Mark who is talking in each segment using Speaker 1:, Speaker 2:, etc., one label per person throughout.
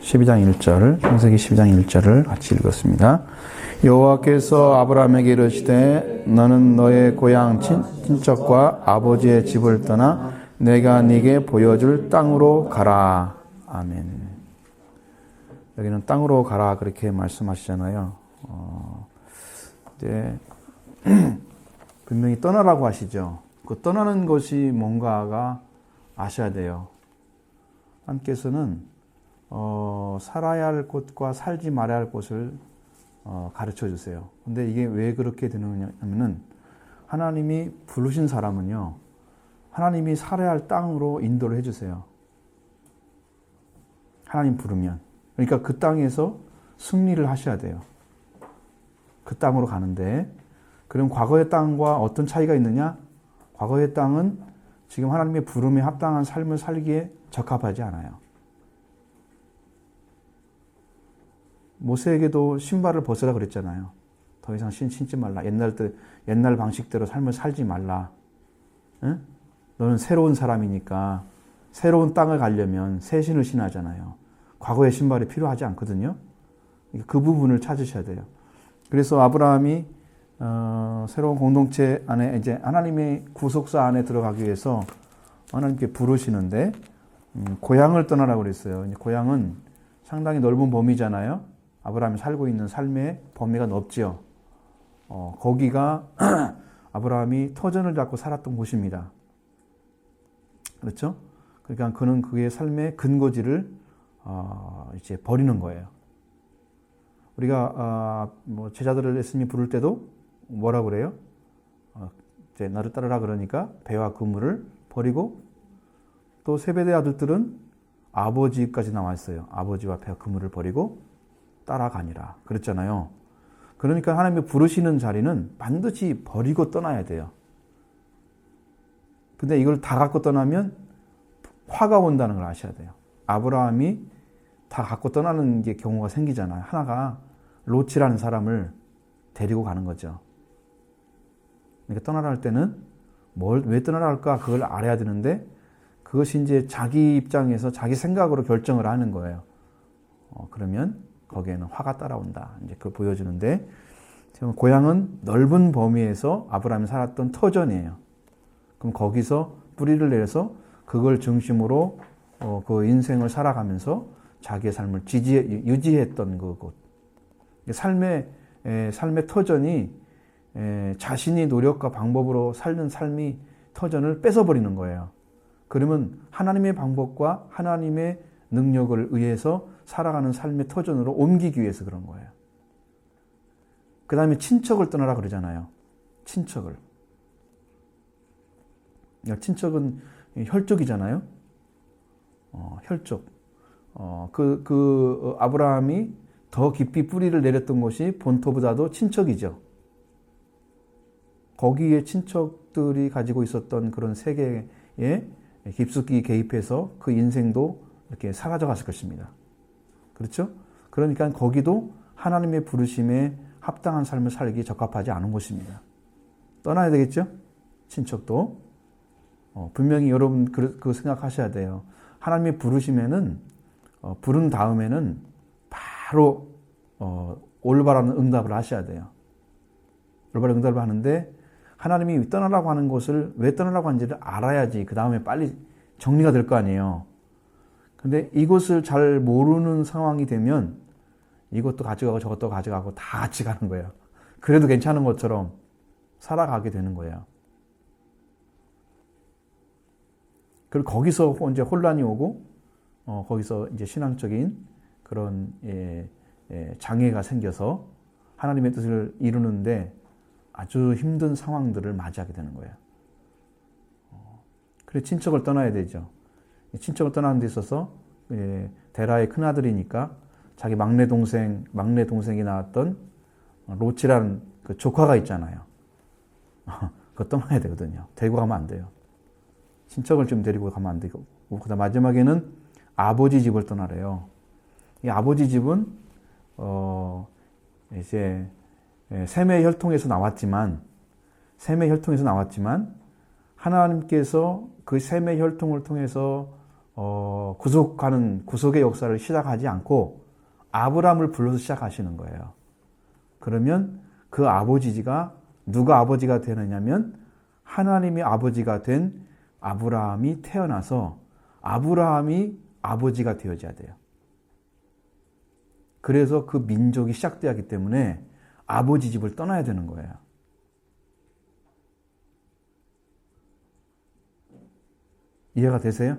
Speaker 1: 12장 1절, 창세기 12장 1절을 같이 읽었습니다. 여호와께서 아브라함에게 이르시되 너는 너의 고향 친척과 아버지의 집을 떠나 내가 네게 보여줄 땅으로 가라. 아멘. 여기는 땅으로 가라 그렇게 말씀하시잖아요. 이제 분명히 떠나라고 하시죠. 그 떠나는 것이 뭔가가 아셔야 돼요. 하나님께서는 살아야 할 곳과 살지 말아야 할 곳을 가르쳐 주세요. 근데 이게 왜 그렇게 되느냐 하면은 하나님이 부르신 사람은요, 하나님이 살아야 할 땅으로 인도를 해주세요. 하나님 부르면. 그러니까 그 땅에서 승리를 하셔야 돼요. 그 땅으로 가는데, 그럼 과거의 땅과 어떤 차이가 있느냐? 과거의 땅은 지금 하나님의 부름에 합당한 삶을 살기에 적합하지 않아요. 모세에게도 신발을 벗으라 그랬잖아요. 더 이상 신지 말라. 옛날 방식대로 삶을 살지 말라. 응? 너는 새로운 사람이니까 새로운 땅을 가려면 새 신을 신하잖아요. 과거의 신발이 필요하지 않거든요. 그 부분을 찾으셔야 돼요. 그래서 아브라함이 새로운 공동체 안에 이제 하나님의 구속사 안에 들어가기 위해서 하나님께 부르시는데 고향을 떠나라고 그랬어요. 고향은 상당히 넓은 범위잖아요. 아브라함이 살고 있는 삶의 범위가 넓지요. 거기가 아브라함이 터전을 잡고 살았던 곳입니다. 그렇죠? 그러니까 그는 그의 삶의 근거지를 이제 버리는 거예요. 우리가 제자들을 예수님이 부를 때도 뭐라고 그래요? 이제 나를 따르라 그러니까 배와 그물을 버리고, 또 세베대 아들들은 아버지까지 나와 있어요. 아버지와 배와 그물을 버리고 따라가니라 그랬잖아요. 그러니까 하나님이 부르시는 자리는 반드시 버리고 떠나야 돼요. 근데 이걸 다 갖고 떠나면 화가 온다는 걸 아셔야 돼요. 아브라함이 다 갖고 떠나는 게 경우가 생기잖아요. 하나가 롯이라는 사람을 데리고 가는 거죠. 그러니까 떠나라 할 때는 왜 떠나라 할까? 그걸 알아야 되는데, 그것이 이제 자기 입장에서 자기 생각으로 결정을 하는 거예요. 그러면 거기에는 화가 따라온다. 이제 그걸 보여주는데, 고향은 넓은 범위에서 아브라함이 살았던 터전이에요. 그럼 거기서 뿌리를 내려서 그걸 중심으로 그 인생을 살아가면서 자기의 삶을 유지했던 그곳. 삶의 터전이 자신이 노력과 방법으로 살는 삶이 터전을 뺏어버리는 거예요. 그러면 하나님의 방법과 하나님의 능력을 의해서 살아가는 삶의 터전으로 옮기기 위해서 그런 거예요. 그 다음에 친척을 떠나라 그러잖아요. 친척을. 친척은 혈족이잖아요. 혈족. 아브라함이 더 깊이 뿌리를 내렸던 곳이 본토보다도 친척이죠. 거기에 친척들이 가지고 있었던 그런 세계에 깊숙이 개입해서 그 인생도 이렇게 사라져 갔을 것입니다. 그렇죠? 그러니까 거기도 하나님의 부르심에 합당한 삶을 살기 적합하지 않은 곳입니다. 떠나야 되겠죠? 친척도. 분명히 여러분 그 생각하셔야 돼요. 하나님의 부르심에는 부른 다음에는 바로 올바른 응답을 하셔야 돼요. 올바른 응답을 하는데, 하나님이 떠나라고 하는 것을 왜 떠나라고 하는지를 알아야지 그 다음에 빨리 정리가 될 거 아니에요. 근데 이것을 잘 모르는 상황이 되면 이것도 가져가고 저것도 가져가고 다 같이 가는 거예요. 그래도 괜찮은 것처럼 살아가게 되는 거예요. 그리고 거기서 이제 혼란이 오고, 거기서 이제 신앙적인 그런 장애가 생겨서 하나님의 뜻을 이루는데 아주 힘든 상황들을 맞이하게 되는 거예요. 그래 친척을 떠나야 되죠. 친척을 떠나는 데 있어서 데라의 큰아들이니까 자기 막내 동생이 낳았던 롯이라는 그 조카가 있잖아요. 그거 떠나야 되거든요. 데리고 가면 안 돼요. 친척을 좀 데리고 가면 안 되고, 그다음 마지막에는 아버지 집을 떠나래요. 이 아버지 집은 이제 셈의 혈통에서 나왔지만 하나님께서 그 셈의 혈통을 통해서 구속의 역사를 시작하지 않고 아브라함을 불러서 시작하시는 거예요. 그러면 그 아버지가 누가 아버지가 되느냐면 하나님의 아버지가 된 아브라함이 태어나서 아브라함이 아버지가 되어져야 돼요. 그래서 그 민족이 시작돼야 하기 때문에 아버지 집을 떠나야 되는 거예요. 이해가 되세요?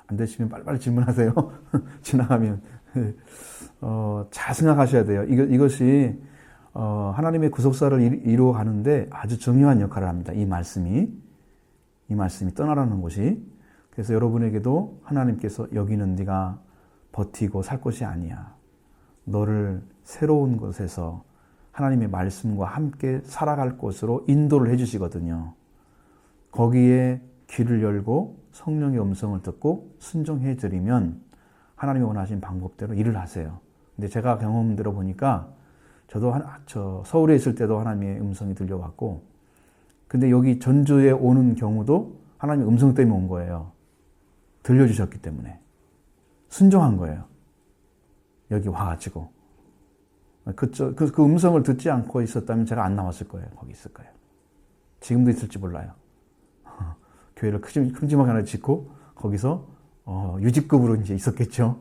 Speaker 1: 안 되시면 빨리빨리 질문하세요. 지나가면. 잘 생각하셔야 돼요. 이것이 하나님의 구속사를 이루어가는데 아주 중요한 역할을 합니다. 이 말씀이 떠나라는 것이. 그래서 여러분에게도 하나님께서 여기는 네가 버티고 살 곳이 아니야. 너를 새로운 곳에서 하나님의 말씀과 함께 살아갈 곳으로 인도를 해주시거든요. 거기에 귀를 열고 성령의 음성을 듣고 순종해 드리면 하나님이 원하신 방법대로 일을 하세요. 근데 제가 경험대로 보니까 저도 서울에 있을 때도 하나님의 음성이 들려왔고, 근데 여기 전주에 오는 경우도 하나님의 음성 때문에 온 거예요. 들려주셨기 때문에. 순종한 거예요. 여기 와가지고. 그 음성을 듣지 않고 있었다면 제가 안 나왔을 거예요. 거기 있을 거예요. 지금도 있을지 몰라요. 교회를 큼지막하게 하나 짓고 거기서 유직급으로 이제 있었겠죠.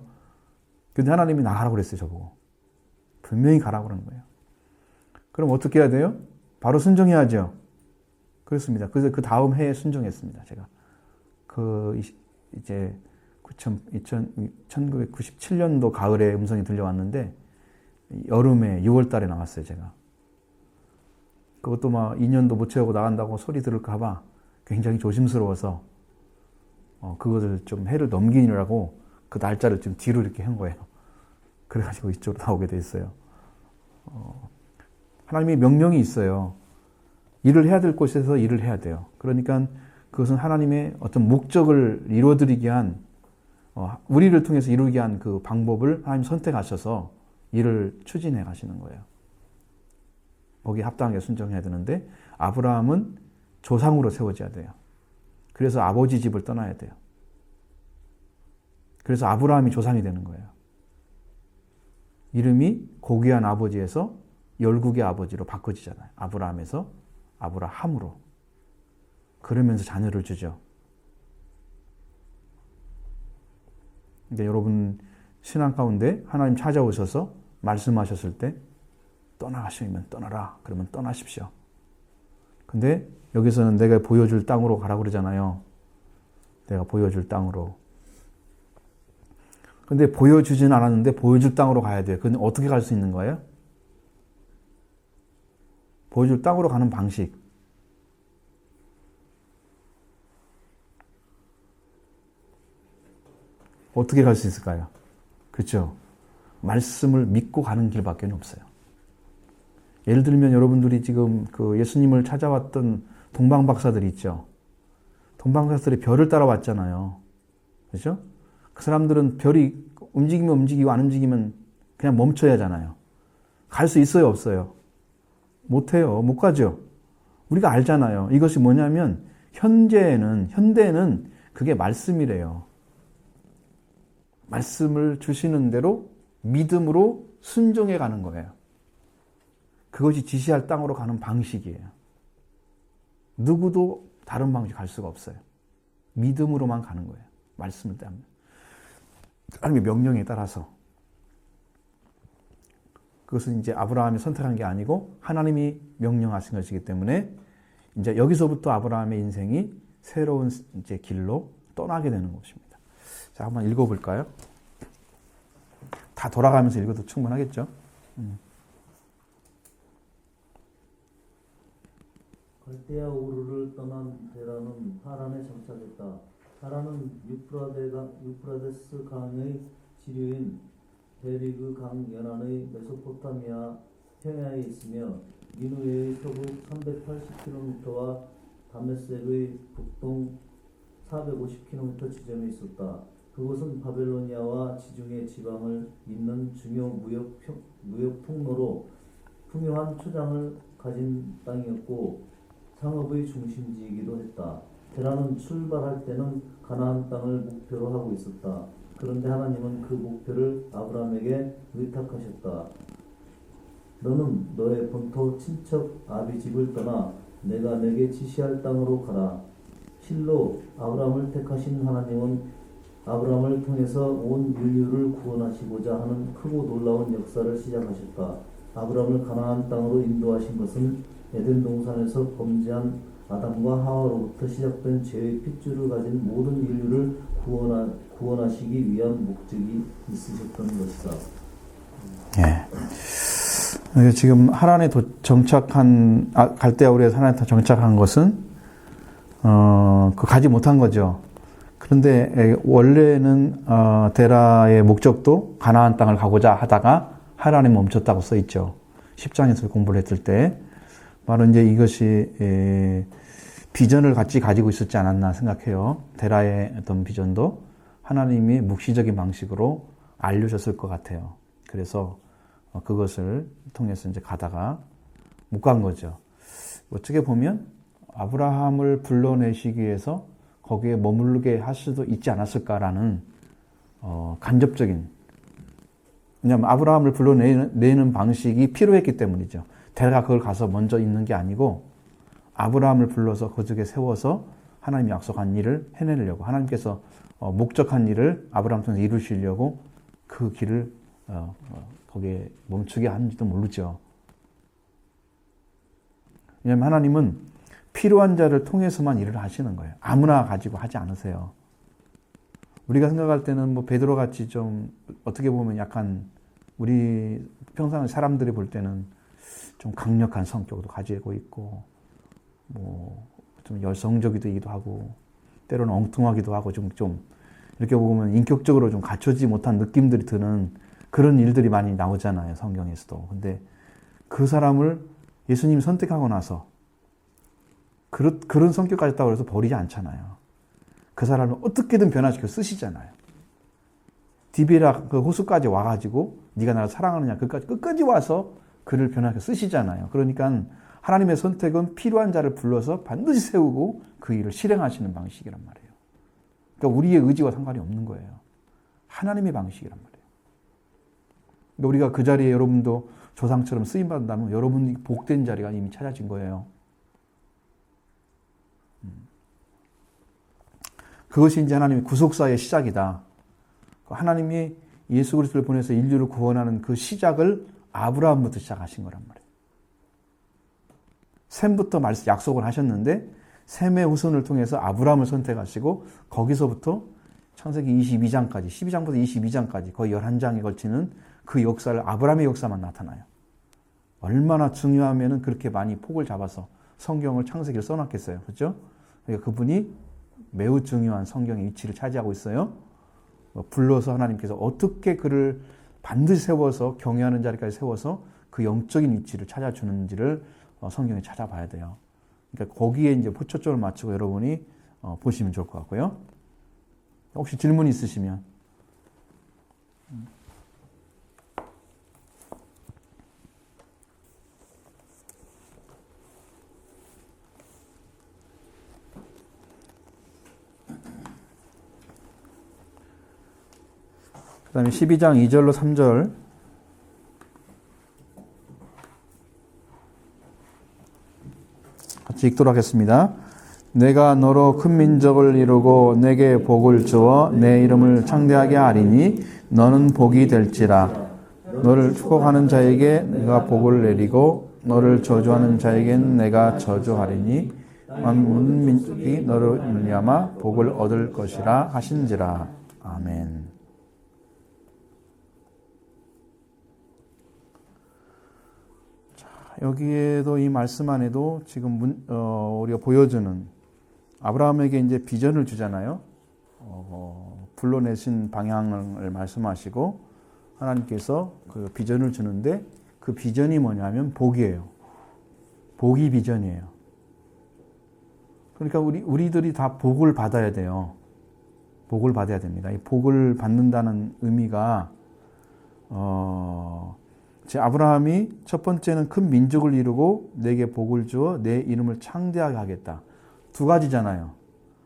Speaker 1: 근데 하나님이 나가라고 그랬어요, 저보고. 분명히 가라고 그러는 거예요. 그럼 어떻게 해야 돼요? 바로 순종해야죠. 그렇습니다. 그래서 그 다음 해에 순종했습니다, 제가. 이제 1997년도 가을에 음성이 들려왔는데 여름에 6월 달에 나왔어요, 제가. 그것도 막 2년도 못 채우고 나간다고 소리 들을까봐 굉장히 조심스러워서 그것을 좀 해를 넘기느라고 그 날짜를 좀 뒤로 이렇게 한 거예요. 그래가지고 이쪽으로 나오게 됐어요. 하나님의 명령이 있어요. 일을 해야 될 곳에서 일을 해야 돼요. 그러니까 그것은 하나님의 어떤 목적을 이루어드리기 위한, 우리를 통해서 이루기 위한 그 방법을 하나님 선택하셔서 일을 추진해 가시는 거예요. 거기에 합당하게 순종해야 되는데 아브라함은 조상으로 세워져야 돼요. 그래서 아버지 집을 떠나야 돼요. 그래서 아브라함이 조상이 되는 거예요. 이름이 고귀한 아버지에서 열국의 아버지로 바꿔지잖아요. 아브라함에서 아브라함으로. 그러면서 자녀를 주죠. 그러니까 여러분 신앙 가운데 하나님 찾아오셔서 말씀하셨을 때 떠나가시면 떠나라. 그러면 떠나십시오. 근데 여기서는 내가 보여줄 땅으로 가라고 그러잖아요. 내가 보여줄 땅으로. 근데 보여주진 않았는데 보여줄 땅으로 가야 돼요. 근데 어떻게 갈 수 있는 거예요? 보여줄 땅으로 가는 방식. 어떻게 갈 수 있을까요? 그렇죠? 말씀을 믿고 가는 길밖에 없어요. 예를 들면 여러분들이 지금 그 예수님을 찾아왔던 동방 박사들이 있죠. 동방 박사들이 별을 따라왔잖아요. 그렇죠? 그 사람들은 별이 움직이면 움직이고 안 움직이면 그냥 멈춰야 하잖아요. 갈 수 있어요, 없어요? 못해요. 못 가죠. 우리가 알잖아요. 이것이 뭐냐면 현대에는 그게 말씀이래요. 말씀을 주시는 대로 믿음으로 순종해 가는 거예요. 그것이 지시할 땅으로 가는 방식이에요. 누구도 다른 방식 갈 수가 없어요. 믿음으로만 가는 거예요. 말씀을 따르면. 하나님의 명령에 따라서. 그것은 이제 아브라함이 선택한 게 아니고 하나님이 명령하신 것이기 때문에 이제 여기서부터 아브라함의 인생이 새로운 이제 길로 떠나게 되는 것입니다. 자, 한번 읽어볼까요? 다 돌아가면서 읽어도 충분하겠죠?
Speaker 2: 갈대아 우르를 떠난 데라는 하란에 정착했다. 하란은 유프라데스 강의 지류인 베리그 강 연안의 메소포타미아 평야에 있으며 니누에의 서북 380km와 다메섹의 북동 450km 지점에 있었다. 그곳은 바벨로니아와 지중해 지방을 잇는 중요 무역 통로로 풍요한 초장을 가진 땅이었고 상업의 중심지이기도 했다. 테라는 출발할 때는 가나안 땅을 목표로 하고 있었다. 그런데 하나님은 그 목표를 아브라함에게 의탁하셨다. 너는 너의 본토 친척 아비 집을 떠나 내가 내게 지시할 땅으로 가라. 실로 아브라함을 택하신 하나님은 아브라함을 통해서 온 인류를 구원하시고자 하는 크고 놀라운 역사를 시작하셨다. 아브라함을 가나안 땅으로 인도하신 것은 에덴 동산에서 범죄한 아담과 하와로부터 시작된 죄의 핏줄을 가진 모든 인류를 구원하시기 위한 목적이 있으셨던 것이다.
Speaker 1: 예. 지금 하란에 정착한 갈대아 우리에서 하란에 정착한 것은 그 가지 못한 거죠. 그런데 원래는 데라의 목적도 가나안 땅을 가고자 하다가 하란에 멈췄다고 써 있죠. 10장에서 공부를 했을 때 바로 이제 이것이 비전을 같이 가지고 있었지 않았나 생각해요. 데라의 어떤 비전도 하나님이 묵시적인 방식으로 알려줬을 것 같아요. 그래서 그것을 통해서 이제 가다가 못 간 거죠. 어떻게 보면 아브라함을 불러내시기 위해서 거기에 머무르게 할 수도 있지 않았을까라는 간접적인, 왜냐하면 아브라함을 불러내는 방식이 필요했기 때문이죠. 데라가 그걸 가서 먼저 있는 게 아니고 아브라함을 불러서 거기에 세워서 하나님이 약속한 일을 해내려고, 하나님께서 목적한 일을 아브라함 통해서 이루시려고 그 길을 거기에 멈추게 하는지도 모르죠. 왜냐하면 하나님은 필요한 자를 통해서만 일을 하시는 거예요. 아무나 가지고 하지 않으세요. 우리가 생각할 때는 뭐 베드로 같이 좀 어떻게 보면 약간 우리 평상 사람들이 볼 때는 좀 강력한 성격도 가지고 있고 뭐 좀 여성적이기도 하고 때로는 엉뚱하기도 하고 좀 이렇게 보면 인격적으로 좀 갖춰지지 못한 느낌들이 드는 그런 일들이 많이 나오잖아요, 성경에서도. 근데 그 사람을 예수님이 선택하고 나서 그런 성격 가졌다고 해서 버리지 않잖아요. 그 사람을 어떻게든 변화시켜 쓰시잖아요. 디베라 그 호수까지 와가지고 네가 나를 사랑하느냐 끝까지 와서 그를 변화시켜 쓰시잖아요. 그러니까 하나님의 선택은 필요한 자를 불러서 반드시 세우고 그 일을 실행하시는 방식이란 말이에요. 그러니까 우리의 의지와 상관이 없는 거예요. 하나님의 방식이란 말이에요. 그러니까 우리가 그 자리에 여러분도 조상처럼 쓰임받는다면 여러분이 복된 자리가 이미 찾아진 거예요. 그것이 이제 하나님의 구속사의 시작이다. 하나님이 예수 그리스도를 보내서 인류를 구원하는 그 시작을 아브라함부터 시작하신 거란 말이에요. 셈부터 약속을 하셨는데 셈의 후손을 통해서 아브라함을 선택하시고 거기서부터 창세기 22장까지 12장부터 22장까지 거의 11장에 걸치는 그 역사를 아브라함의 역사만 나타나요. 얼마나 중요하면은 그렇게 많이 폭을 잡아서 성경을 창세기를 써놨겠어요. 그렇죠? 그러니까 그분이 매우 중요한 성경의 위치를 차지하고 있어요. 불러서 하나님께서 어떻게 그를 반드시 세워서 경외하는 자리까지 세워서 그 영적인 위치를 찾아주는지를 성경에 찾아봐야 돼요. 그러니까 거기에 이제 포초점을 맞추고 여러분이 보시면 좋을 것 같고요. 혹시 질문 있으시면. 그 다음에 12장 2절로 3절. 같이 읽도록 하겠습니다. 내가 너로 큰 민족을 이루고 내게 복을 주어 내 이름을 창대하게 하리니 너는 복이 될지라. 너를 축복하는 자에게 내가 복을 내리고 너를 저주하는 자에겐 내가 저주하리니 모든 민족이 너로 말미암아 복을 얻을 것이라 하신지라. 아멘. 여기에도 이 말씀 안에도 지금 우리가 보여주는 아브라함에게 이제 비전을 주잖아요. 불러내신 방향을 말씀하시고 하나님께서 그 비전을 주는데 그 비전이 뭐냐면 복이에요. 복이 비전이에요. 그러니까 우리들이 다 복을 받아야 돼요. 복을 받아야 됩니다. 이 복을 받는다는 의미가 아브라함이 첫 번째는 큰 민족을 이루고 내게 복을 주어 내 이름을 창대하게 하겠다. 두 가지잖아요.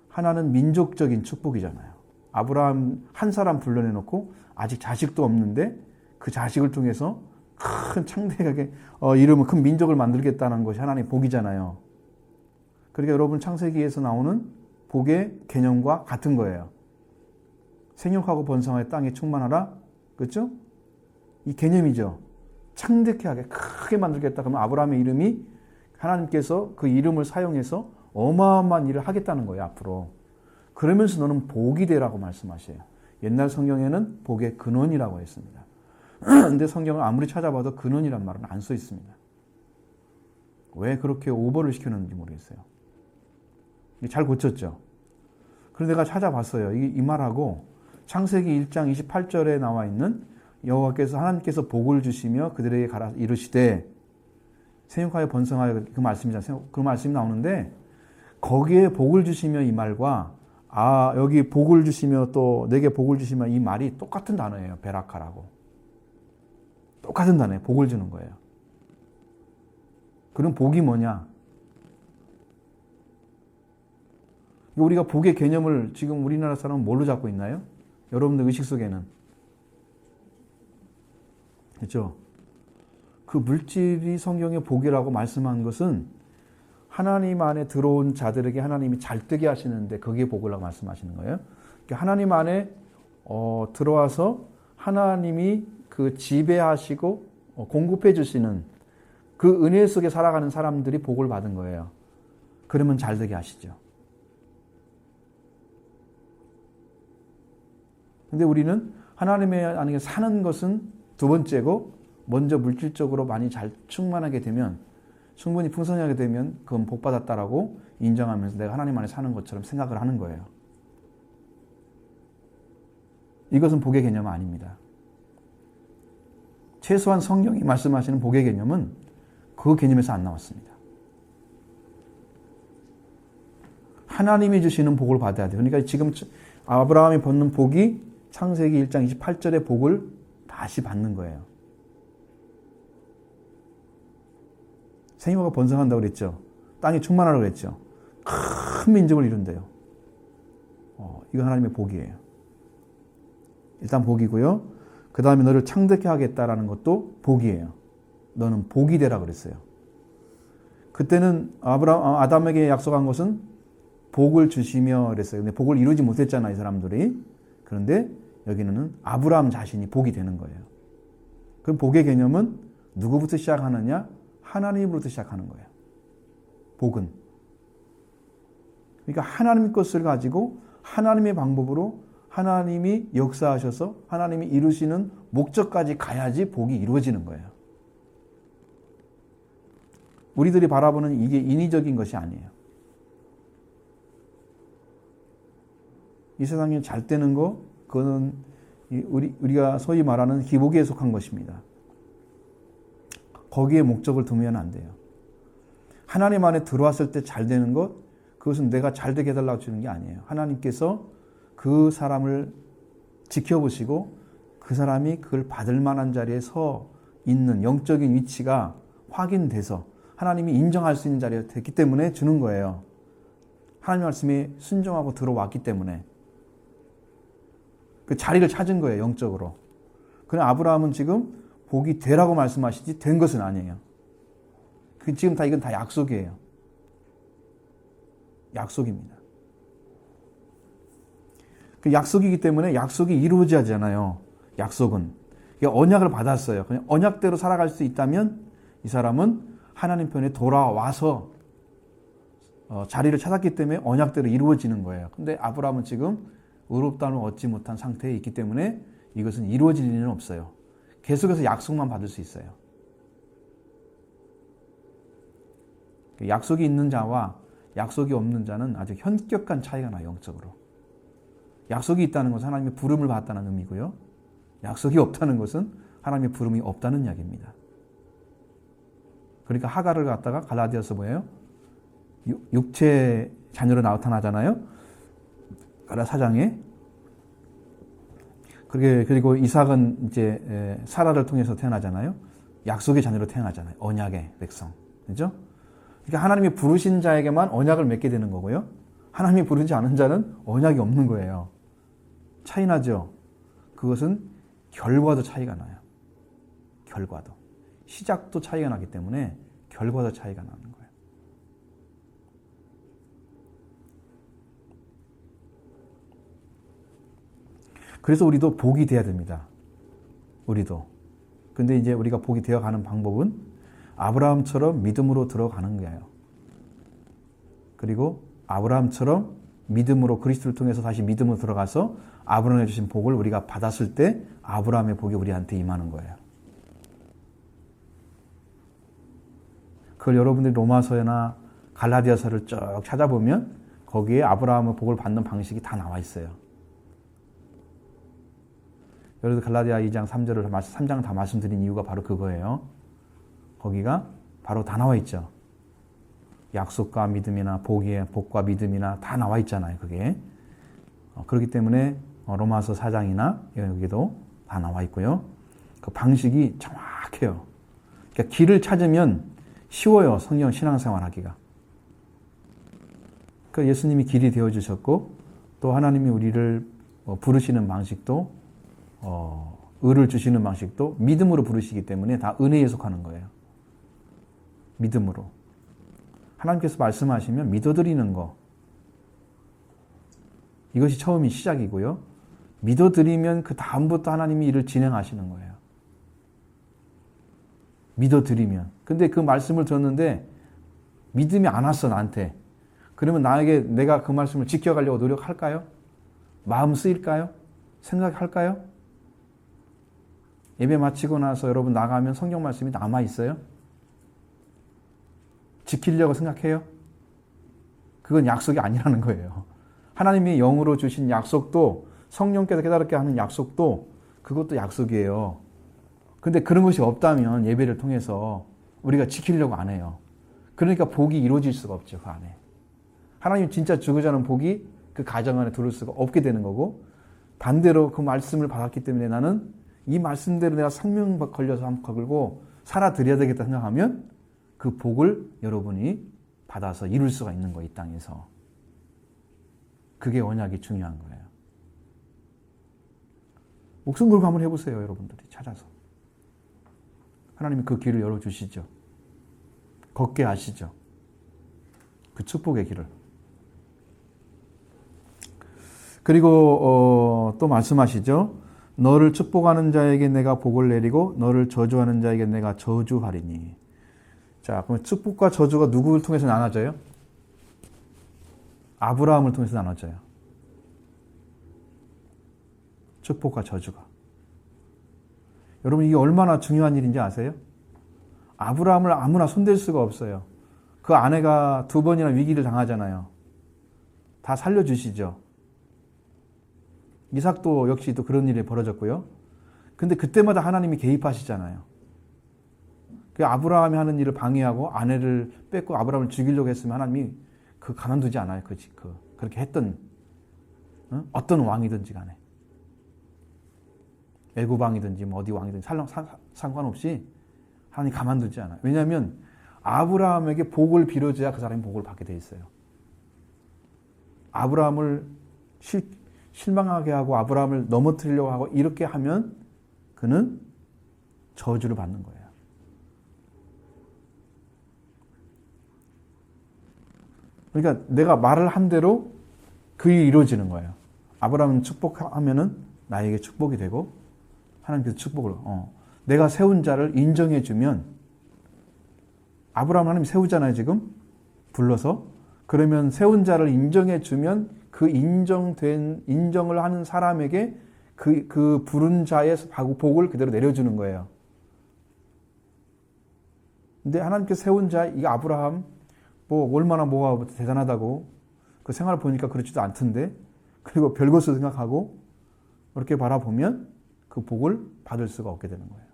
Speaker 1: 하나는 민족적인 축복이잖아요. 아브라함 한 사람 불러내놓고 아직 자식도 없는데 그 자식을 통해서 큰 창대하게 이름을 큰 민족을 만들겠다는 것이 하나님의 복이잖아요. 그러니까 여러분 창세기에서 나오는 복의 개념과 같은 거예요. 생육하고 번성하여 땅에 충만하라. 그렇죠? 이 개념이죠. 창대케 하게 크게 만들겠다. 그러면 아브라함의 이름이 하나님께서 그 이름을 사용해서 어마어마한 일을 하겠다는 거예요. 앞으로. 그러면서 너는 복이 되라고 말씀하셔요. 옛날 성경에는 복의 근원이라고 했습니다. 근데 성경을 아무리 찾아봐도 근원이란 말은 안 써 있습니다. 왜 그렇게 오버를 시켰는지 모르겠어요. 잘 고쳤죠. 그래서 내가 찾아봤어요. 이 말하고 창세기 1장 28절에 나와 있는 여호와께서 하나님께서 복을 주시며 그들에게 가라 이르시되 생육하여 번성하여 그 말씀이잖아요. 그 말씀이 나오는데 거기에 복을 주시며 이 말과 여기 복을 주시며 또 내게 복을 주시며 이 말이 똑같은 단어예요. 베라카라고. 똑같은 단어예요. 복을 주는 거예요. 그럼 복이 뭐냐? 우리가 복의 개념을 지금 우리나라 사람은 뭘로 잡고 있나요? 여러분들 의식 속에는. 그렇죠? 그 물질이 성경의 복이라고 말씀한 것은 하나님 안에 들어온 자들에게 하나님이 잘되게 하시는데 그게 복이라고 말씀하시는 거예요. 그러니까 하나님 안에 들어와서 하나님이 그 지배하시고 공급해 주시는 그 은혜 속에 살아가는 사람들이 복을 받은 거예요. 그러면 잘되게 하시죠. 근데 우리는 하나님의 안에 사는 것은 두 번째고 먼저 물질적으로 많이 잘 충만하게 되면 충분히 풍성하게 되면 그건 복 받았다라고 인정하면서 내가 하나님 안에 사는 것처럼 생각을 하는 거예요. 이것은 복의 개념은 아닙니다. 최소한 성경이 말씀하시는 복의 개념은 그 개념에서 안 나왔습니다. 하나님이 주시는 복을 받아야 돼요. 그러니까 지금 아브라함이 받는 복이 창세기 1장 28절의 복을 다시 받는 거예요. 생육하고 번성한다고 그랬죠. 땅이 충만하라고 그랬죠. 큰 민족을 이룬대요. 이건 하나님의 복이에요. 일단 복이고요. 그 다음에 너를 창대케 하겠다라는 것도 복이에요. 너는 복이 되라 그랬어요. 그때는 아담에게 약속한 것은 복을 주시며 그랬어요. 근데 복을 이루지 못했잖아요, 이 사람들이. 그런데 여기는 아브라함 자신이 복이 되는 거예요. 그럼 복의 개념은 누구부터 시작하느냐? 하나님으로부터 시작하는 거예요. 복은. 그러니까 하나님 것을 가지고 하나님의 방법으로 하나님이 역사하셔서 하나님이 이루시는 목적까지 가야지 복이 이루어지는 거예요. 우리들이 바라보는 이게 인위적인 것이 아니에요. 이 세상에 잘 되는 거, 그거는 우리가 소위 말하는 기복에 속한 것입니다. 거기에 목적을 두면 안 돼요. 하나님 안에 들어왔을 때 잘 되는 것, 그것은 내가 잘 되게 해달라고 주는 게 아니에요. 하나님께서 그 사람을 지켜보시고 그 사람이 그걸 받을 만한 자리에 서 있는 영적인 위치가 확인돼서 하나님이 인정할 수 있는 자리가 됐기 때문에 주는 거예요. 하나님 말씀에 순종하고 들어왔기 때문에. 그 자리를 찾은 거예요, 영적으로. 그럼 아브라함은 지금 복이 되라고 말씀하시지 된 것은 아니에요. 지금 이건 다 약속이에요. 약속입니다. 그 약속이기 때문에 약속이 이루어져야 하잖아요. 약속은. 언약을 받았어요. 그냥 언약대로 살아갈 수 있다면 이 사람은 하나님 편에 돌아와서 자리를 찾았기 때문에 언약대로 이루어지는 거예요. 근데 아브라함은 지금 의롭다함을 얻지 못한 상태에 있기 때문에 이것은 이루어질 일은 없어요. 계속해서 약속만 받을 수 있어요. 약속이 있는 자와 약속이 없는 자는 아주 현격한 차이가 나요, 영적으로. 약속이 있다는 것은 하나님의 부름을 받았다는 의미고요. 약속이 없다는 것은 하나님의 부름이 없다는 이야기입니다. 그러니까 하갈을 갖다가 갈라디아서 뭐예요? 육체 자녀로 나타나잖아요. 갈라 4장에. 그리고 이삭은 이제 사라를 통해서 태어나잖아요. 약속의 자녀로 태어나잖아요. 언약의 백성. 그죠? 그러니까 하나님이 부르신 자에게만 언약을 맺게 되는 거고요. 하나님이 부르지 않은 자는 언약이 없는 거예요. 차이 나죠? 그것은 결과도 차이가 나요. 결과도. 시작도 차이가 나기 때문에 결과도 차이가 나는 거예요. 그래서 우리도 복이 돼야 됩니다. 우리도. 근데 이제 우리가 복이 되어가는 방법은 아브라함처럼 믿음으로 들어가는 거예요. 그리고 아브라함처럼 믿음으로 그리스도를 통해서 다시 믿음으로 들어가서 아브라함이 주신 복을 우리가 받았을 때 아브라함의 복이 우리한테 임하는 거예요. 그걸 여러분들이 로마서나 갈라디아서를 쭉 찾아보면 거기에 아브라함의 복을 받는 방식이 다 나와 있어요. 여러분 갈라디아 2장 3절을 3장 다 말씀드린 이유가 바로 그거예요. 거기가 바로 다 나와 있죠. 약속과 믿음이나 복과 믿음이나 다 나와 있잖아요. 그게. 그렇기 때문에 로마서 4장이나 여기도 다 나와 있고요. 그 방식이 정확해요. 그러니까 길을 찾으면 쉬워요. 성경 신앙생활 하기가. 그러니까 예수님이 길이 되어주셨고 또 하나님이 우리를 부르시는 방식도 의를 주시는 방식도 믿음으로 부르시기 때문에 다 은혜에 속하는 거예요. 믿음으로. 하나님께서 말씀하시면 믿어드리는 거. 이것이 처음이 시작이고요. 믿어드리면 그 다음부터 하나님이 일을 진행하시는 거예요. 믿어드리면. 근데 그 말씀을 들었는데 믿음이 안 왔어 나한테. 그러면 나에게 내가 그 말씀을 지켜가려고 노력할까요? 마음 쓰일까요? 생각할까요? 예배 마치고 나서 여러분 나가면 성경 말씀이 남아있어요? 지키려고 생각해요? 그건 약속이 아니라는 거예요. 하나님이 영으로 주신 약속도 성령께서 깨달게 하는 약속도 그것도 약속이에요. 근데 그런 것이 없다면 예배를 통해서 우리가 지키려고 안 해요. 그러니까 복이 이루어질 수가 없죠. 그 안에. 하나님 진짜 주고자 하는 복이 그 가정 안에 들어올 수가 없게 되는 거고 반대로 그 말씀을 받았기 때문에 나는 이 말씀대로 내가 생명 걸려서 한번 걸고 살아드려야 되겠다 생각하면 그 복을 여러분이 받아서 이룰 수가 있는 거예요. 이 땅에서. 그게 언약이 중요한 거예요. 목숨 걸고 한번 해보세요. 여러분들이 찾아서. 하나님이 그 길을 열어주시죠. 걷게 하시죠. 그 축복의 길을. 그리고 또 말씀하시죠. 너를 축복하는 자에게 내가 복을 내리고 너를 저주하는 자에게 내가 저주하리니. 자, 그럼 축복과 저주가 누구를 통해서 나눠져요? 아브라함을 통해서 나눠져요. 축복과 저주가. 여러분 이게 얼마나 중요한 일인지 아세요? 아브라함을 아무나 손댈 수가 없어요. 그 아내가 2번이나 위기를 당하잖아요. 다 살려주시죠. 이삭도 역시 또 그런 일이 벌어졌고요. 근데 그때마다 하나님이 개입하시잖아요. 그 아브라함이 하는 일을 방해하고 아내를 뺏고 아브라함을 죽이려고 했으면 하나님이 그 가만두지 않아요. 그렇게 했던 어떤 왕이든지 간에. 애굽 왕이든지 뭐 어디 왕이든지 상관없이 하나님 가만두지 않아요. 왜냐하면 아브라함에게 복을 빌어줘야 그 사람이 복을 받게 돼 있어요. 아브라함을 실망하게 하고 아브라함을 넘어뜨리려고 하고 이렇게 하면 그는 저주를 받는 거예요. 그러니까 내가 말을 한 대로 그 일이 이루어지는 거예요. 아브라함은 축복하면은 나에게 축복이 되고 하나님께서 축복을 내가 세운 자를 인정해 주면 아브라함 하나님 세우잖아요 지금 불러서. 그러면 세운 자를 인정해 주면 그 인정을 하는 사람에게 그 부른 자의 복을 그대로 내려주는 거예요. 근데 하나님께서 세운 자, 이 아브라함, 얼마나 뭐가 대단하다고, 그 생활을 보니까 그렇지도 않던데, 그리고 별것을 생각하고, 그렇게 바라보면 그 복을 받을 수가 없게 되는 거예요.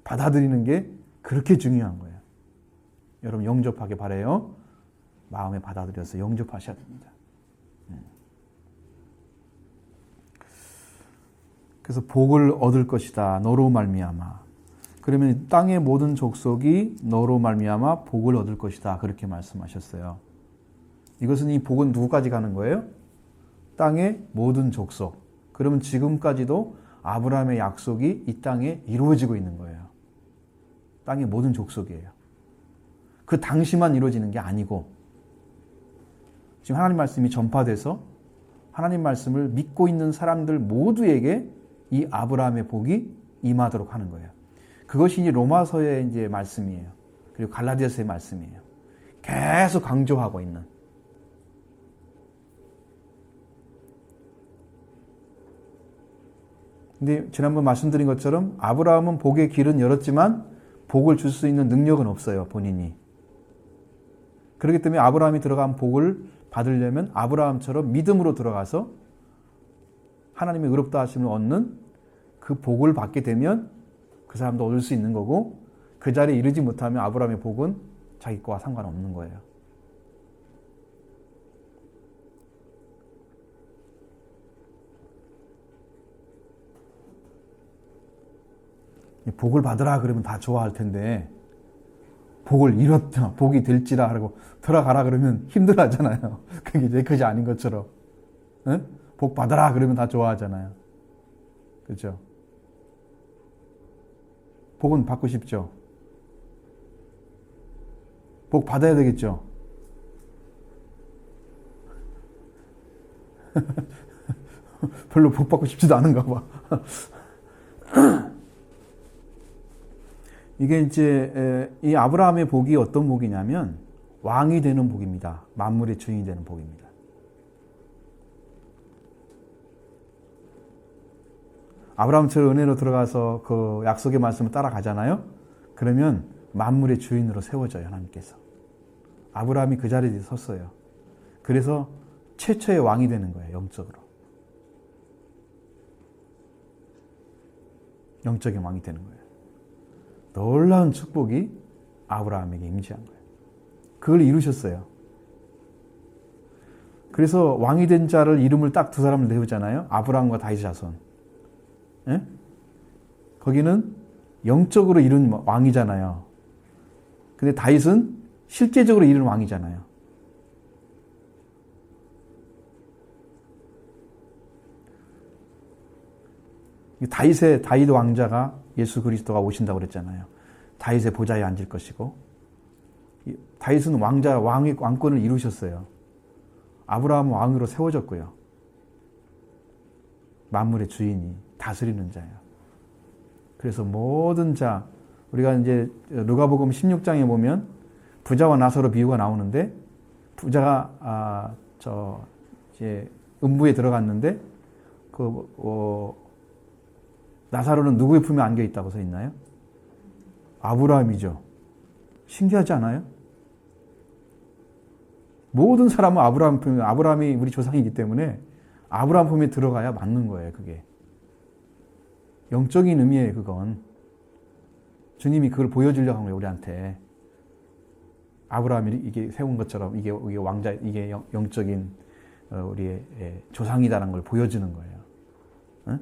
Speaker 1: 받아들이는 게 그렇게 중요한 거예요. 여러분 영접하게 바라요. 마음에 받아들여서 영접하셔야 됩니다. 그래서 복을 얻을 것이다. 너로 말미암아. 그러면 땅의 모든 족속이 너로 말미암아 복을 얻을 것이다. 그렇게 말씀하셨어요. 이것은 이 복은 누구까지 가는 거예요? 땅의 모든 족속. 그러면 지금까지도 아브라함의 약속이 이 땅에 이루어지고 있는 거예요. 땅의 모든 족속이에요. 그 당시만 이루어지는 게 아니고 지금 하나님 말씀이 전파돼서 하나님 말씀을 믿고 있는 사람들 모두에게 이 아브라함의 복이 임하도록 하는 거예요. 그것이 이제 로마서의 이제 말씀이에요. 그리고 갈라디아서의 말씀이에요. 계속 강조하고 있는. 근데 지난번 말씀드린 것처럼 아브라함은 복의 길은 열었지만 복을 줄 수 있는 능력은 없어요, 본인이. 그렇기 때문에 아브라함이 들어간 복을 받으려면 아브라함처럼 믿음으로 들어가서 하나님의 의롭다 하심을 얻는 그 복을 받게 되면 그 사람도 얻을 수 있는 거고, 그 자리에 이르지 못하면 아브라함의 복은 자기 거와 상관없는 거예요. 복을 받으라 그러면 다 좋아할 텐데, 복을 잃었다, 복이 될지라 하고 들어가라 그러면 힘들어 하잖아요. 그게 내 것이 아닌 것처럼. 응? 복 받으라 그러면 다 좋아하잖아요. 그렇죠? 복은 받고 싶죠? 복 받아야 되겠죠? 별로 복 받고 싶지도 않은가 봐. 이게 이제 이 아브라함의 복이 어떤 복이냐면 왕이 되는 복입니다. 만물의 주인이 되는 복입니다. 아브라함처럼 은혜로 들어가서 그 약속의 말씀을 따라가잖아요. 그러면 만물의 주인으로 세워져요, 하나님께서. 아브라함이 그 자리에 섰어요. 그래서 최초의 왕이 되는 거예요, 영적으로. 영적인 왕이 되는 거예요. 놀라운 축복이 아브라함에게 임재한 거예요. 그걸 이루셨어요. 그래서 왕이 된 자를 이름을 딱 두 사람을 내우잖아요. 아브라함과 다윗의 자손. 예? 거기는 영적으로 이룬 왕이잖아요. 근데 다윗은 실제적으로 이룬 왕이잖아요. 다윗 왕자가 예수 그리스도가 오신다고 그랬잖아요. 다윗의 보좌에 앉을 것이고, 다윗은 왕권을 이루셨어요. 아브라함은 왕으로 세워졌고요. 만물의 주인이 다스리는 자예요. 그래서 모든 자, 우리가 이제 누가복음 16장에 보면 부자와 나사로 비유가 나오는데, 부자가 이제 음부에 들어갔는데 나사로는 누구의 품에 안겨 있다고 써 있나요? 아브라함이죠. 신기하지 않아요? 모든 사람은 아브라함이 우리 조상이기 때문에 아브라함 품에 들어가야 맞는 거예요, 그게. 영적인 의미예요, 그건. 주님이 그걸 보여주려고 한 거예요, 우리한테. 아브라함이 이게 세운 것처럼 이게 왕자, 이게 영적인 우리의 조상이다라는 걸 보여주는 거예요. 응?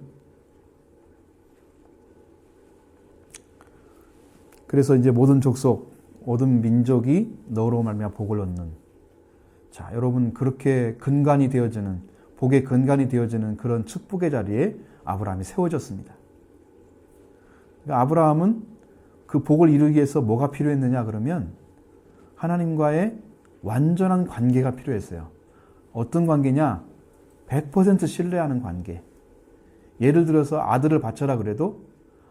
Speaker 1: 그래서 이제 모든 족속, 모든 민족이 너로 말미암아 복을 얻는. 자, 여러분 그렇게 근간이 되어지는, 복의 근간이 되어지는 그런 축복의 자리에 아브라함이 세워졌습니다. 그러니까 아브라함은 그 복을 이루기 위해서 뭐가 필요했느냐 그러면 하나님과의 완전한 관계가 필요했어요. 어떤 관계냐? 100% 신뢰하는 관계. 예를 들어서 아들을 바쳐라 그래도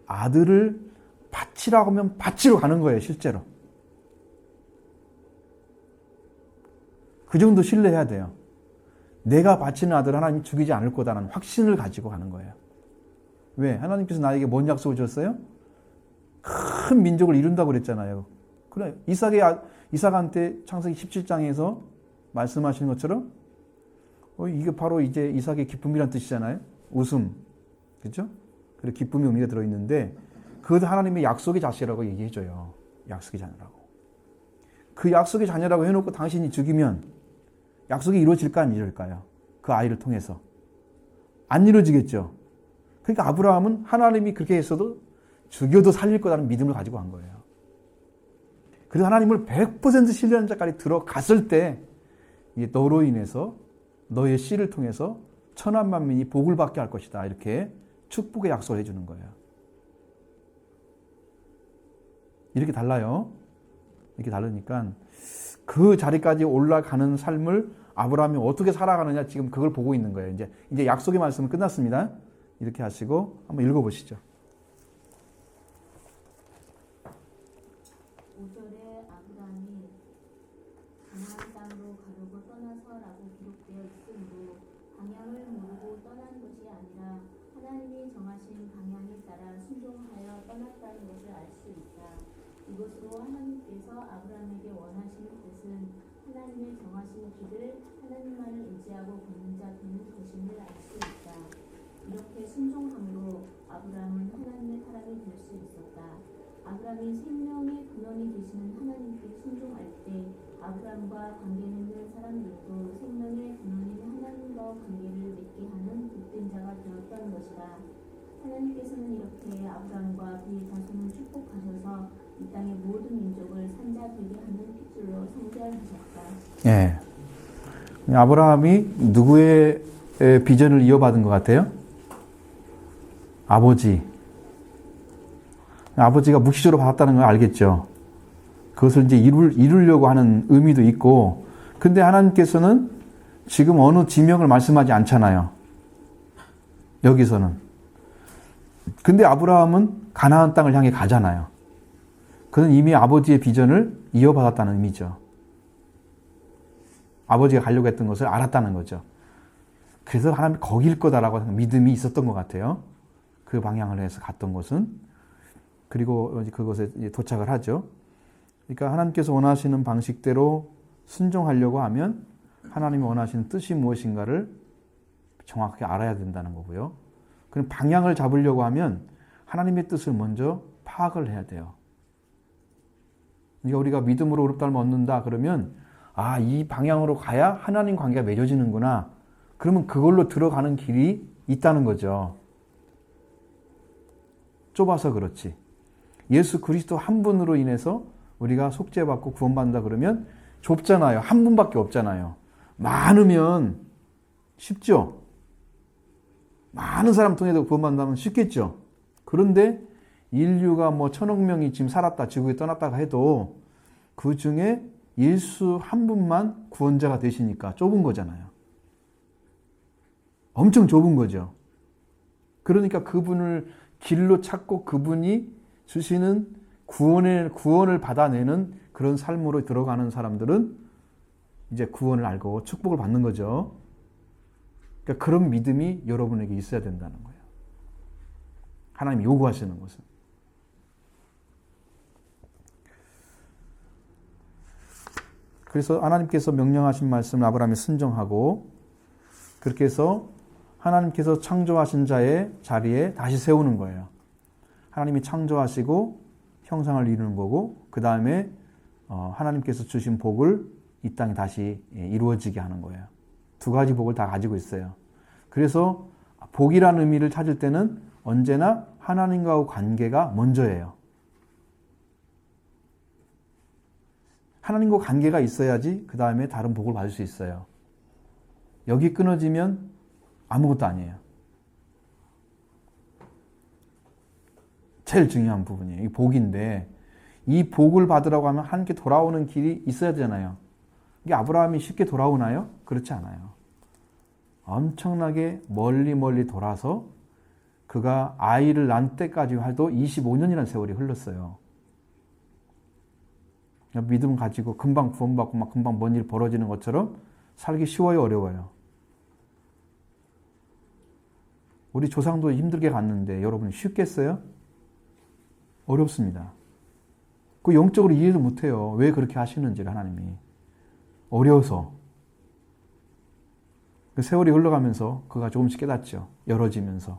Speaker 1: 아들을 바치라고 하면 바치러 가는 거예요, 실제로. 그 정도 신뢰해야 돼요. 내가 바치는 아들을 하나님이 죽이지 않을 거다라는 확신을 가지고 가는 거예요. 왜? 하나님께서 나에게 뭔 약속을 줬어요? 큰 민족을 이룬다고 그랬잖아요. 그래, 이삭한테 창세기 17장에서 말씀하시는 것처럼 이게 바로 이제 이삭의 기쁨이란 뜻이잖아요. 웃음. 그렇죠? 그리고 기쁨의 의미가 들어있는데 그것도 하나님의 약속의 자식이라고 얘기해줘요. 약속의 자녀라고. 그 약속의 자녀라고 해놓고 당신이 죽이면 약속이 이루어질까 안 이루어질까요? 그 아이를 통해서. 안 이루어지겠죠. 그러니까 아브라함은 하나님이 그렇게 했어도 죽여도 살릴 거라는 믿음을 가지고 간 거예요. 그래서 하나님을 100% 신뢰하는 자까지 들어갔을 때 이게 너로 인해서 너의 씨를 통해서 천한 만민이 복을 받게 할 것이다. 이렇게 축복의 약속을 해주는 거예요. 이렇게 달라요. 이렇게 다르니까 그 자리까지 올라가는 삶을 아브라함이 어떻게 살아가느냐 지금 그걸 보고 있는 거예요. 이제 약속의 말씀은 끝났습니다. 이렇게 하시고 한번 읽어보시죠.
Speaker 3: 5절에 아브라함이 가나안 땅으로 가려고 떠나서라고 기록되어 있으므로 방향을 모르고 떠난 것이 아니라 하나님이 정하신 방향에 따라 순종하여 떠났다는 것을 알 수 있다. 이것으로 하나님께서 아브라함에게 원하시는 뜻은 하나님의 정하신 길을 하나님만을 의지하고 걷는 자 되는 것임을 알 수 있다. 이렇게 순종함으로 아브라함은 하나님의 사람이 될 수 있었다. 아브라함이 생명의 근원이 되시는 하나님께 순종할 때 아브라함과 관계 맺는 사람들도 생명의 근원인 하나님과 관계를 맺게 하는 복된 자가 되었던 것이다. 하나님께서는 이렇게 아브라함과 그의 자손을 축복하셔서 이 땅의 모든 민족을 산자 되게 하는 핏줄로 성대하셨다.
Speaker 1: 예. 아브라함이 누구의 비전을 이어받은 것 같아요? 아버지가 묵시적으로 받았다는 걸 알겠죠. 그것을 이제 이루려고 하는 의미도 있고, 근데 하나님께서는 지금 어느 지명을 말씀하지 않잖아요. 여기서는. 근데 아브라함은 가나안 땅을 향해 가잖아요. 그는 이미 아버지의 비전을 이어받았다는 의미죠. 아버지가 가려고 했던 것을 알았다는 거죠. 그래서 하나님이 거길 거다라고 하는 믿음이 있었던 것 같아요. 그 방향을 해서 갔던 곳은. 그리고 그곳에 도착을 하죠. 그러니까 하나님께서 원하시는 방식대로 순종하려고 하면 하나님이 원하시는 뜻이 무엇인가를 정확하게 알아야 된다는 거고요. 그럼 방향을 잡으려고 하면 하나님의 뜻을 먼저 파악을 해야 돼요. 그러니까 우리가 믿음으로 의롭다함을 얻는다 그러면 이 방향으로 가야 하나님 관계가 맺어지는구나. 그러면 그걸로 들어가는 길이 있다는 거죠. 좁아서 그렇지. 예수 그리스도 한 분으로 인해서 우리가 속죄받고 구원받는다 그러면 좁잖아요. 한 분밖에 없잖아요. 많으면 쉽죠. 많은 사람 통해서 구원받는다면 쉽겠죠. 그런데 인류가 1000억 명이 지금 살았다, 지구에 떠났다가 해도 그 중에 예수 한 분만 구원자가 되시니까 좁은 거잖아요. 엄청 좁은 거죠. 그러니까 그분을 길로 찾고 그분이 주시는 구원을 받아내는 그런 삶으로 들어가는 사람들은 이제 구원을 알고 축복을 받는 거죠. 그러니까 그런 믿음이 여러분에게 있어야 된다는 거예요. 하나님이 요구하시는 것은. 그래서 하나님께서 명령하신 말씀을 아브라함이 순종하고 그렇게 해서 하나님께서 창조하신 자의 자리에 다시 세우는 거예요. 하나님이 창조하시고 형상을 이루는 거고 그 다음에 하나님께서 주신 복을 이 땅에 다시 이루어지게 하는 거예요. 두 가지 복을 다 가지고 있어요. 그래서 복이라는 의미를 찾을 때는 언제나 하나님과의 관계가 먼저예요. 하나님과 관계가 있어야지 그 다음에 다른 복을 받을 수 있어요. 여기 끊어지면 아무것도 아니에요. 제일 중요한 부분이에요. 이 복인데 이 복을 받으라고 하면 하나님께 돌아오는 길이 있어야 되잖아요. 이게 아브라함이 쉽게 돌아오나요? 그렇지 않아요. 엄청나게 멀리 돌아서 그가 아이를 낳을 때까지 해도 25년이라는 세월이 흘렀어요. 믿음 가지고 금방 구원받고 막 금방 뭔 일 벌어지는 것처럼 살기 쉬워요, 어려워요? 우리 조상도 힘들게 갔는데 여러분 쉽겠어요? 어렵습니다. 그 영적으로 이해도 못해요. 왜 그렇게 하시는지를 하나님이. 어려워서. 그 세월이 흘러가면서 그가 조금씩 깨닫죠. 열어지면서.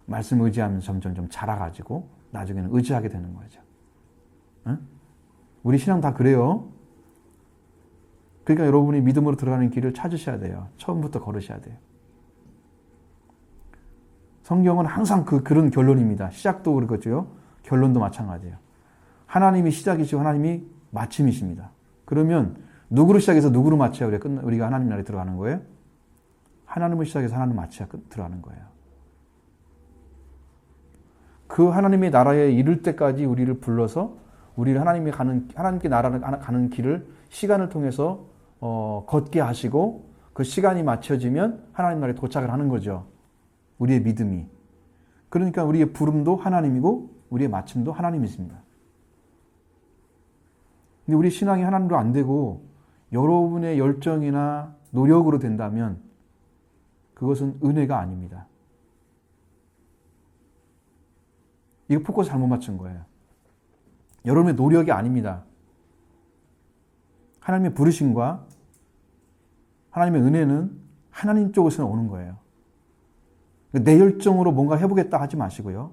Speaker 1: 말씀 의지하면서 점점 자라가지고 나중에는 의지하게 되는 거죠. 응? 우리 신앙 다 그래요. 그러니까 여러분이 믿음으로 들어가는 길을 찾으셔야 돼요. 처음부터 걸으셔야 돼요. 성경은 항상 그런 결론입니다. 시작도 그렇겠죠. 결론도 마찬가지예요. 하나님이 시작이시고 하나님이 마침이십니다. 그러면 누구로 시작해서 누구로 마쳐야 우리가 하나님 나라에 들어가는 거예요? 하나님을 시작해서 하나님 마쳐야 들어가는 거예요. 그 하나님의 나라에 이를 때까지 우리를 불러서 우리를 하나님께 나라를 가는 길을 시간을 통해서 걷게 하시고 그 시간이 맞춰지면 하나님 나라에 도착을 하는 거죠. 우리의 믿음이. 그러니까 우리의 부름도 하나님이고 우리의 마침도 하나님이십니다. 근데 우리 신앙이 하나님도 안 되고 여러분의 열정이나 노력으로 된다면 그것은 은혜가 아닙니다. 이거 포커스 잘못 맞춘 거예요. 여러분의 노력이 아닙니다. 하나님의 부르심과 하나님의 은혜는 하나님 쪽에서 오는 거예요. 내 열정으로 뭔가 해보겠다 하지 마시고요.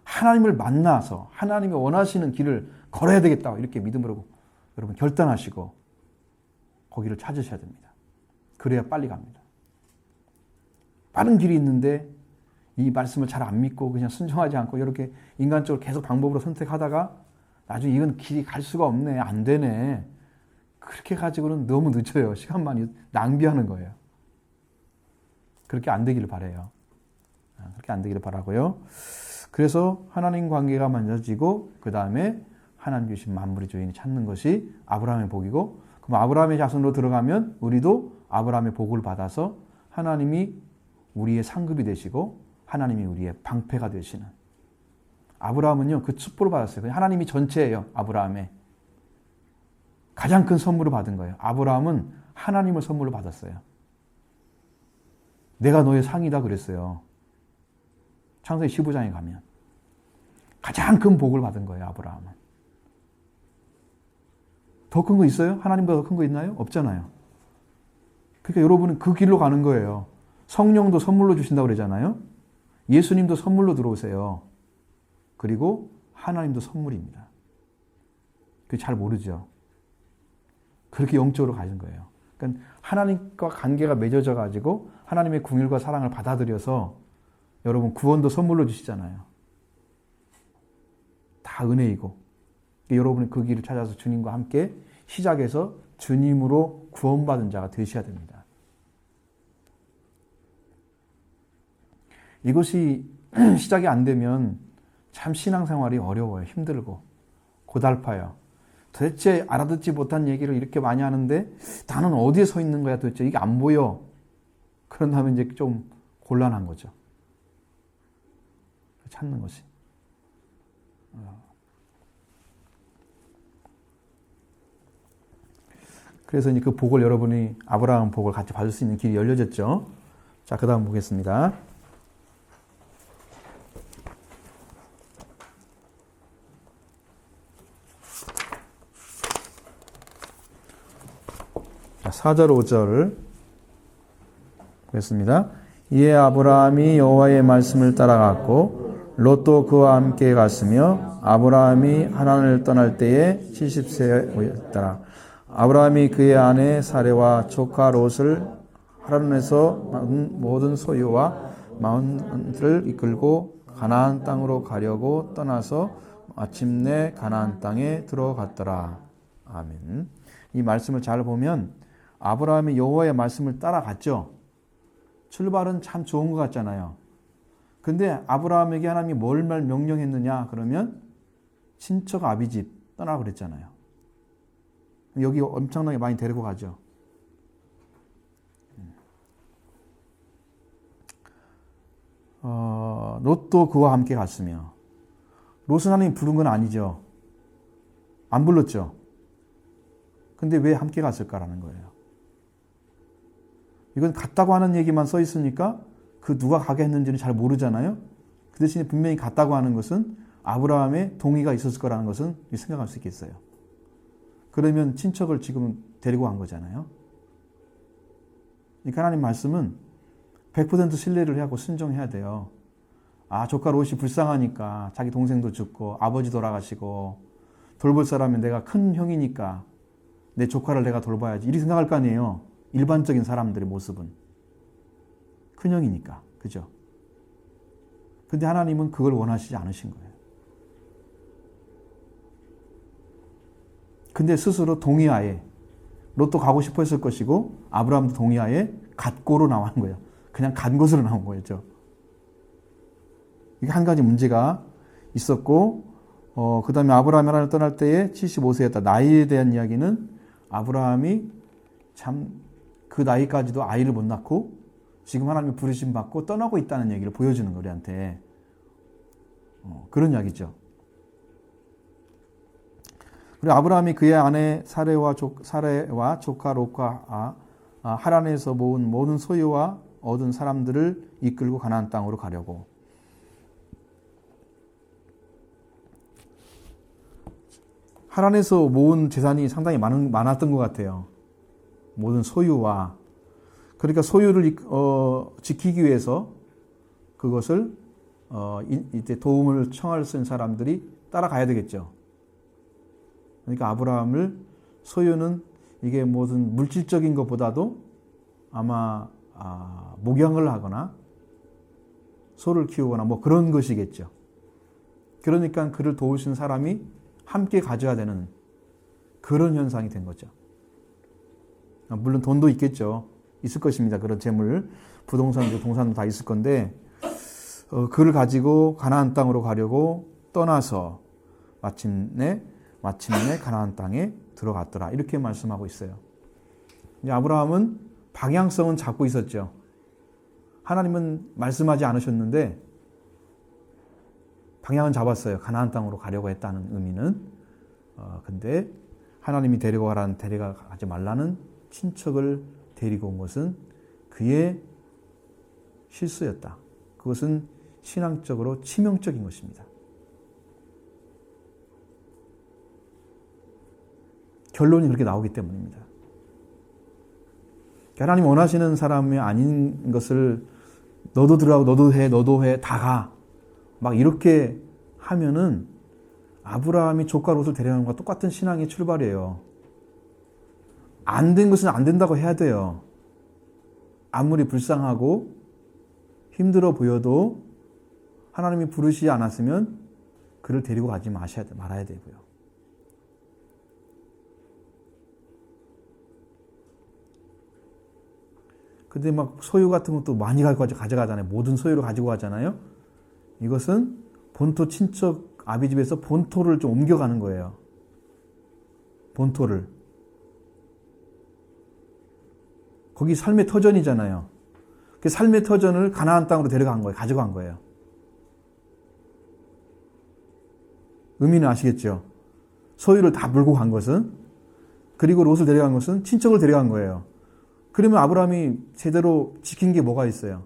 Speaker 1: 하나님을 만나서 하나님이 원하시는 길을 걸어야 되겠다 이렇게 믿음으로 여러분 결단하시고 거기를 찾으셔야 됩니다. 그래야 빨리 갑니다. 빠른 길이 있는데 이 말씀을 잘 안 믿고 그냥 순종하지 않고 이렇게 인간적으로 계속 방법으로 선택하다가 나중에 이건 길이 갈 수가 없네, 안 되네. 그렇게 가지고는 너무 늦어요. 시간만 낭비하는 거예요. 그렇게 안 되기를 바라요. 그렇게 안 되기를 바라고요. 그래서 하나님 관계가 만져지고 그 다음에 하나님 주신 만물의 주인이 찾는 것이 아브라함의 복이고, 그럼 아브라함의 자손으로 들어가면 우리도 아브라함의 복을 받아서 하나님이 우리의 상급이 되시고 하나님이 우리의 방패가 되시는, 아브라함은요 그 축복을 받았어요. 하나님이 전체예요. 아브라함의 가장 큰 선물을 받은 거예요. 아브라함은 하나님을 선물로 받았어요. 내가 너의 상이다 그랬어요. 창세기 15장에 가면 가장 큰 복을 받은 거예요. 아브라함은. 더 큰 거 있어요? 하나님보다 더 큰 거 있나요? 없잖아요. 그러니까 여러분은 그 길로 가는 거예요. 성령도 선물로 주신다고 그러잖아요. 예수님도 선물로 들어오세요. 그리고 하나님도 선물입니다. 그게 잘 모르죠. 그렇게 영적으로 가는 거예요. 그러니까 하나님과 관계가 맺어져 가지고 하나님의 긍휼과 사랑을 받아들여서 여러분 구원도 선물로 주시잖아요. 다 은혜이고, 여러분이 그 길을 찾아서 주님과 함께 시작해서 주님으로 구원받은 자가 되셔야 됩니다. 이것이 시작이 안 되면 참 신앙생활이 어려워요. 힘들고 고달파요. 도대체 알아듣지 못한 얘기를 이렇게 많이 하는데 나는 어디에 서 있는 거야 도대체, 이게 안 보여. 그런다면 이제 좀 곤란한 거죠. 찾는 것이. 그래서 이제 그 복을 여러분이 아브라함 복을 같이 받을 수 있는 길이 열려졌죠. 자, 그 다음 보겠습니다. 자, 4절 5절 보겠습니다. 이에 아브라함이 여호와의 말씀을 따라갔고 롯도 그와 함께 갔으며 아브라함이 하란을 떠날 때에 70세였더라. 아브라함이 그의 아내 사레와 조카 롯을 하란에서 모든 소유와 마흔을 이끌고 가나안 땅으로 가려고 떠나서 마침내 가나안 땅에 들어갔더라. 아멘. 이 말씀을 잘 보면 아브라함이 여호와의 말씀을 따라갔죠. 출발은 참 좋은 것 같잖아요. 근데 아브라함에게 하나님이 뭘 명령했느냐 그러면 친척 아비집 떠나라 그랬잖아요. 여기 엄청나게 많이 데리고 가죠. 롯도 그와 함께 갔으며, 롯은 하나님이 부른 건 아니죠. 안 불렀죠. 근데 왜 함께 갔을까라는 거예요. 이건 갔다고 하는 얘기만 써 있으니까 그 누가 가게 했는지는 잘 모르잖아요. 그 대신에 분명히 갔다고 하는 것은 아브라함의 동의가 있었을 거라는 것은 생각할 수 있겠어요. 그러면 친척을 지금 데리고 간 거잖아요. 그러니까 하나님 말씀은 100% 신뢰를 하고 순종해야 돼요. 아, 조카 롯이 불쌍하니까 자기 동생도 죽고 아버지 돌아가시고 돌볼 사람은 내가 큰 형이니까 내 조카를 내가 돌봐야지, 이렇게 생각할 거 아니에요. 일반적인 사람들의 모습은. 큰 형이니까. 그죠? 근데 하나님은 그걸 원하시지 않으신 거예요. 근데 스스로 동의하에 롯도 가고 싶어 했을 것이고 아브라함도 동의하에 갓고로 나온 거예요. 그냥 간 곳으로 나온 거였죠. 이게 한 가지 문제가 있었고 그 다음에 아브라함이 하나님을 떠날 때에 75세였다. 나이에 대한 이야기는 아브라함이 참 그 나이까지도 아이를 못 낳고 지금 하나님의 부르심 받고 떠나고 있다는 얘기를 보여주는 거예요, 우리한테. 그런 이야기죠. 그리고 아브라함이 그의 아내 사레와 조카 롯과 하란에서 모은 모든 소유와 얻은 사람들을 이끌고 가나안 땅으로 가려고. 하란에서 모은 재산이 상당히 많았던 것 같아요. 모든 소유와. 그러니까 소유를 지키기 위해서 그것을 이때 도움을 청할 수 있는 사람들이 따라가야 되겠죠. 그러니까 아브라함을 소유는 이게 모든 물질적인 것보다도 아마 목양을 하거나 소를 키우거나 뭐 그런 것이겠죠. 그러니까 그를 도울 수 있는 사람이 함께 가져야 되는 그런 현상이 된 거죠. 물론 돈도 있겠죠. 있을 것입니다. 그런 재물, 부동산도 동산도 다 있을 건데 그를 가지고 가나안 땅으로 가려고 떠나서 마침내 가나안 땅에 들어갔더라. 이렇게 말씀하고 있어요. 이제 아브라함은 방향성은 잡고 있었죠. 하나님은 말씀하지 않으셨는데 방향은 잡았어요. 가나안 땅으로 가려고 했다는 의미는. 근데 하나님이 데려가지 말라는 친척을 데리고 온 것은 그의 실수였다. 그것은 신앙적으로 치명적인 것입니다. 결론이 그렇게 나오기 때문입니다. 하나님 원하시는 사람이 아닌 것을 너도 들어가고 너도 해 다 가. 막 이렇게 하면은 아브라함이 조카 롯을 데려가는 것과 똑같은 신앙의 출발이에요. 안 된 것은 안 된다고 해야 돼요. 아무리 불쌍하고 힘들어 보여도 하나님이 부르시지 않았으면 그를 데리고 가지 말아야 되고요. 근데 막 소유 같은 것도 많이 가져가잖아요. 모든 소유를 가지고 가잖아요. 이것은 본토 친척 아비 집에서 본토를 좀 옮겨가는 거예요. 본토를. 거기 삶의 터전이잖아요. 그 삶의 터전을 가나안 땅으로 데려간 거예요. 가져간 거예요. 의미는 아시겠죠? 소유를 다 물고 간 것은, 그리고 롯을 데려간 것은 친척을 데려간 거예요. 그러면 아브라함이 제대로 지킨 게 뭐가 있어요?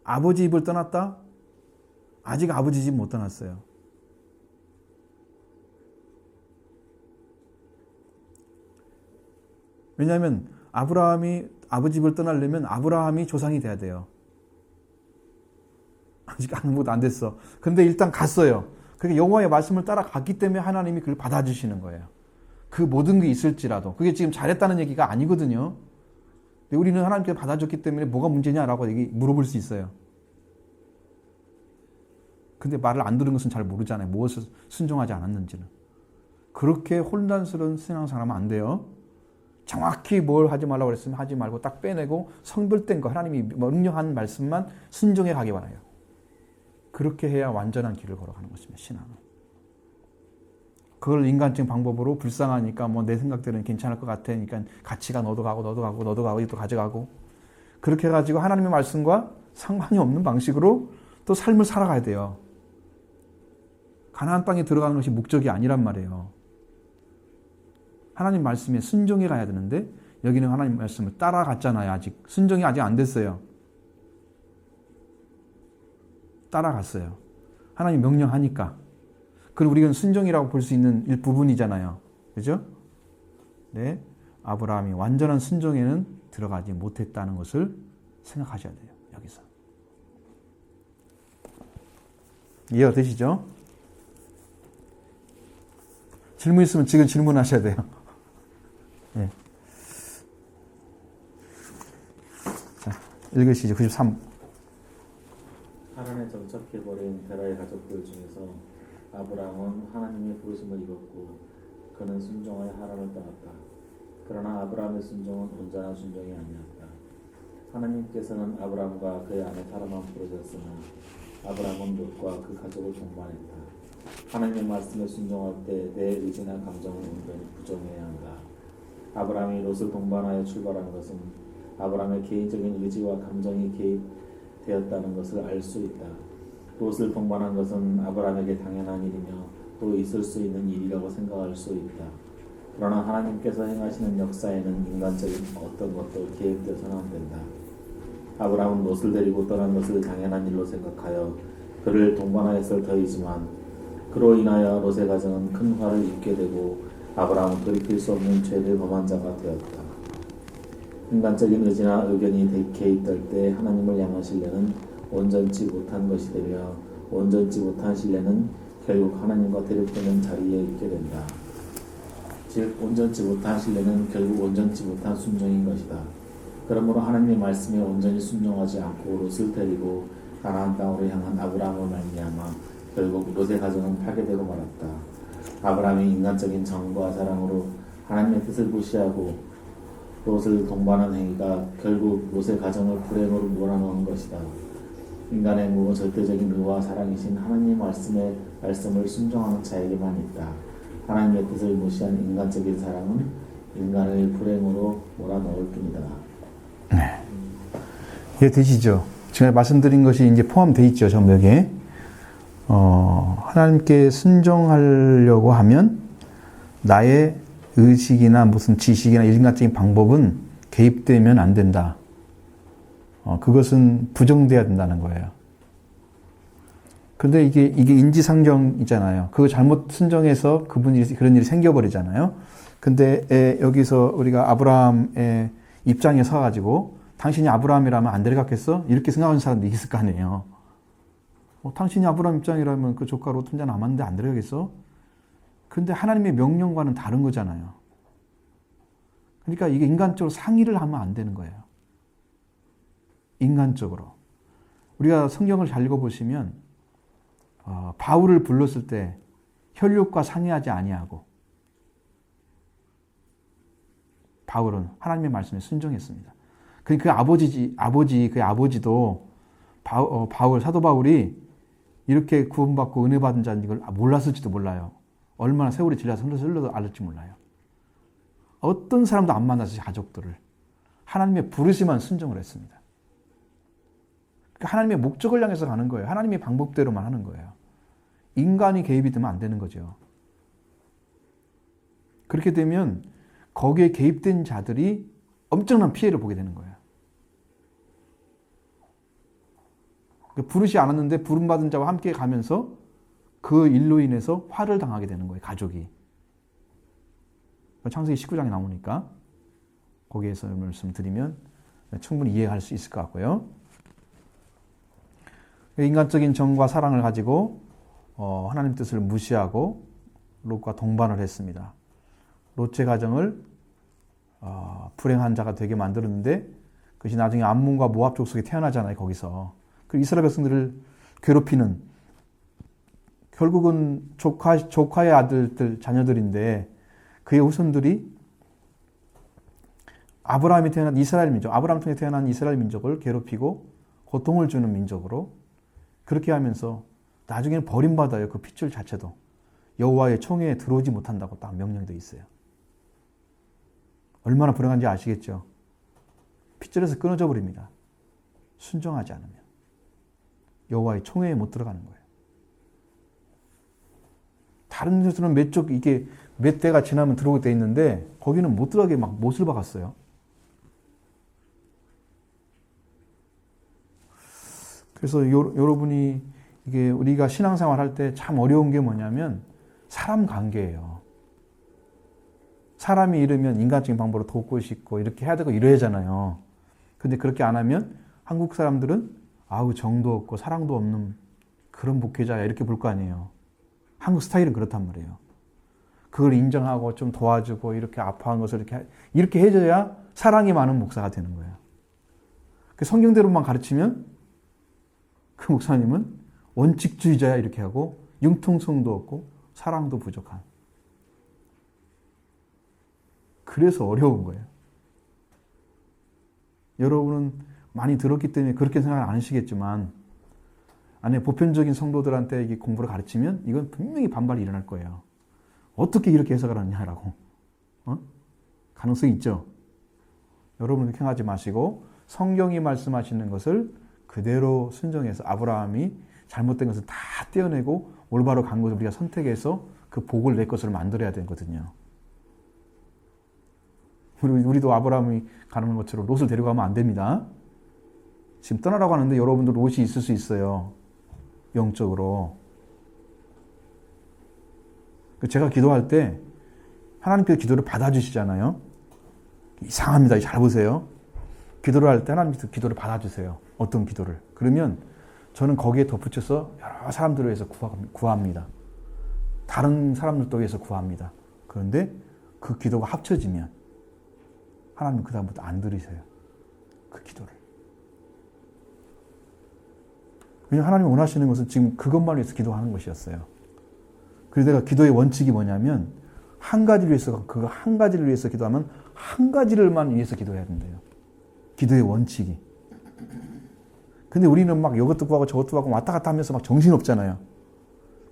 Speaker 1: 아버지 집을 떠났다? 아직 아버지 집 못 떠났어요. 왜냐하면 아브라함이 아버지 집을 떠나려면 아브라함이 조상이 돼야 돼요. 아직 아무것도 안 됐어. 근데 일단 갔어요. 그러니까 여호와의 말씀을 따라갔기 때문에 하나님이 그걸 받아주시는 거예요. 그 모든 게 있을지라도. 그게 지금 잘했다는 얘기가 아니거든요. 근데 우리는 하나님께서 받아줬기 때문에 뭐가 문제냐라고 물어볼 수 있어요. 근데 말을 안 들은 것은 잘 모르잖아요. 무엇을 순종하지 않았는지는. 그렇게 혼란스러운 신앙생활하면 안 돼요. 정확히 뭘 하지 말라고 그랬으면 하지 말고 딱 빼내고 성별된 거 하나님이 명령한 말씀만 순종해 가기 바라요. 그렇게 해야 완전한 길을 걸어가는 것입니다. 신앙은. 그걸 인간적인 방법으로 불쌍하니까 뭐 내 생각대로는 괜찮을 것 같으니까 같이 가 너도 가고 또 가져가고 그렇게 해가지고 하나님의 말씀과 상관이 없는 방식으로 또 삶을 살아가야 돼요. 가나안 땅에 들어가는 것이 목적이 아니란 말이에요. 하나님 말씀에 순종해 가야 되는데 여기는 하나님 말씀을 따라갔잖아요. 아직 순종이 아직 안 됐어요. 따라갔어요. 하나님 명령하니까. 그럼 우리는 순종이라고 볼 수 있는 일부분이잖아요. 그죠? 네. 아브라함이 완전한 순종에는 들어가지 못했다는 것을 생각하셔야 돼요. 여기서. 이해가 되시죠? 질문 있으면 지금 질문하셔야 돼요. 네. 자, 읽으시죠. 93.
Speaker 4: 하란에 하란에 정착해버린 데라의 가족들 중에서 아브라함은 하나님의 부르심을 입었고 그는 순종하여 하란을 떠났다. 그러나 아브라함의 순종은 온전한 순종이 아니었다. 하나님께서는 아브라함과 그의 아내 사라만 부르셨으나 아브라함은 롯과 그 가족을 동반했다. 하나님의 말씀에 순종할 때 내 의지나 감정은 온전히 부정해야 한다. 아브라함이 롯을 동반하여 출발한 것은 아브라함의 개인적인 의지와 감정이 개입되었다는 것을 알 수 있다. 롯을 동반한 것은 아브라함에게 당연한 일이며 또 있을 수 있는 일이라고 생각할 수 있다. 그러나 하나님께서 행하시는 역사에는 인간적인 어떤 것도 개입되어서는 안 된다. 아브라함은 롯을 데리고 떠난 것을 당연한 일로 생각하여 그를 동반하였을 터이지만 그로 인하여 롯의 가정은 큰 화를 입게 되고 아브라함은 돌이킬 수 없는 죄를 범한 자가 되었다. 인간적인 의지나 의견이 개입될 때 하나님을 향한 신뢰는 온전치 못한 것이 되며 온전치 못한 신뢰는 결국 하나님과 대립되는 자리에 있게 된다. 즉 온전치 못한 신뢰는 결국 온전치 못한 순종인 것이다. 그러므로 하나님의 말씀에 온전히 순종하지 않고 롯을 데리고 가나안 땅으로 향한 아브라함을 말미암아 결국 롯의 가정은 파괴되고 말았다. 아브라함이 인간적인 정과 사랑으로 하나님의 뜻을 무시하고 롯을 동반한 행위가 결국 롯의 가정을 불행으로 몰아넣은 것이다. 인간의 행복은 절대적인 의와 사랑이신 하나님의 말씀을 순종하는 자에게만 있다. 하나님의 뜻을 무시한 인간적인 사랑은 인간을 불행으로 몰아넣을 뿐이다.
Speaker 1: 네. 이해되시죠? 지금 말씀드린 것이 이제 포함되어 있죠, 전부 여기에. 하나님께 순종하려고 하면 나의 의식이나 무슨 지식이나 인간적인 방법은 개입되면 안 된다. 그것은 부정돼야 된다는 거예요. 근데 이게 인지상정이잖아요. 그거 잘못 순종해서 그런 일이 생겨버리잖아요. 근데 여기서 우리가 아브라함의 입장에 서가지고 당신이 아브라함이라면 안 데려갔겠어? 이렇게 생각하는 사람도 있을 거 아니에요. 당신이 아브라함 입장이라면 그 조카 롯 혼자 남았는데 안 데려가겠어? 근데 하나님의 명령과는 다른 거잖아요. 그러니까 이게 인간적으로 상의를 하면 안 되는 거예요. 인간적으로. 우리가 성경을 잘 읽어보시면 바울을 불렀을 때 혈육과 상의하지 아니하고 바울은 하나님의 말씀에 순종했습니다. 그의 아버지도 사도 바울이 이렇게 구원받고 은혜 받은 자인 걸 몰랐을지도 몰라요. 얼마나 세월이 지나서 흘러도 알았지 몰라요. 어떤 사람도 안 만나서 가족들을 하나님의 부르심만 순종을 했습니다. 그러니까 하나님의 목적을 향해서 가는 거예요. 하나님의 방법대로만 하는 거예요. 인간이 개입이 되면 안 되는 거죠. 그렇게 되면 거기에 개입된 자들이 엄청난 피해를 보게 되는 거예요. 부르지 않았는데 부름받은 자와 함께 가면서 그 일로 인해서 화를 당하게 되는 거예요. 가족이. 창세기 19장에 나오니까 거기에서 말씀드리면 충분히 이해할 수 있을 것 같고요. 인간적인 정과 사랑을 가지고 하나님 뜻을 무시하고 롯과 동반을 했습니다. 롯의 가정을 불행한 자가 되게 만들었는데 그것이 나중에 암몬과 모압 족속에 태어나잖아요. 거기서. 그 이스라엘 백성들을 괴롭히는 결국은 조카의 아들들 자녀들인데 그의 후손들이 아브라함이 태어난 이스라엘 민족, 아브라함 통해 태어난 이스라엘 민족을 괴롭히고 고통을 주는 민족으로 그렇게 하면서 나중에는 버림받아요. 그 핏줄 자체도. 여호와의 총회에 들어오지 못한다고 딱 명령이 되어 있어요. 얼마나 불행한지 아시겠죠? 핏줄에서 끊어져 버립니다. 순종하지 않으면. 여호와의 총회에 못 들어가는 거예요. 다른 데서는 몇 대가 지나면 들어오게 돼 있는데 거기는 못 들어가게 막 못을 박았어요. 그래서 여러분이 이게 우리가 신앙생활 할 때 참 어려운 게 뭐냐면 사람 관계예요. 사람이 이러면 인간적인 방법으로 돕고 싶고 이렇게 해야 되고 이래야잖아요. 근데 그렇게 안 하면 한국 사람들은 정도 없고 사랑도 없는 그런 목회자야 이렇게 볼 거 아니에요. 한국 스타일은 그렇단 말이에요. 그걸 인정하고 좀 도와주고 이렇게 아파한 것을 이렇게 해줘야 사랑이 많은 목사가 되는 거예요. 성경대로만 가르치면 그 목사님은 원칙주의자야 이렇게 하고 융통성도 없고 사랑도 부족한. 그래서 어려운 거예요. 여러분은 많이 들었기 때문에 그렇게 생각을 안 하시겠지만 안에 보편적인 성도들한테 이 공부를 가르치면 이건 분명히 반발이 일어날 거예요. 어떻게 이렇게 해석을 하느냐라고. 가능성이 있죠. 여러분 그렇게 하지 마시고 성경이 말씀하시는 것을 그대로 순종해서 아브라함이 잘못된 것을 다 떼어내고 올바로 간 것을 우리가 선택해서 그 복을 내 것을 만들어야 되거든요. 우리도 아브라함이 가는 것처럼 롯을 데려가면 안 됩니다. 지금 떠나라고 하는데 여러분도 롯이 있을 수 있어요. 영적으로. 제가 기도할 때 하나님께서 기도를 받아주시잖아요. 이상합니다. 잘 보세요. 기도를 할 때 하나님께서 기도를 받아주세요. 어떤 기도를. 그러면 저는 거기에 덧붙여서 여러 사람들을 위해서 구합니다. 다른 사람들도 위해서 구합니다. 그런데 그 기도가 합쳐지면 하나님 그다음부터 안 들으세요. 그 기도를. 왜냐하면 하나님이 원하시는 것은 지금 그것만 위해서 기도하는 것이었어요. 그래서 내가 기도의 원칙이 뭐냐면 한 가지를 위해서, 그거 한 가지를 위해서 기도하면 한 가지를만 위해서 기도해야 된대요. 기도의 원칙이. 근데 우리는 막 이것도 구하고 저것도 하고 왔다 갔다 하면서 막 정신없잖아요.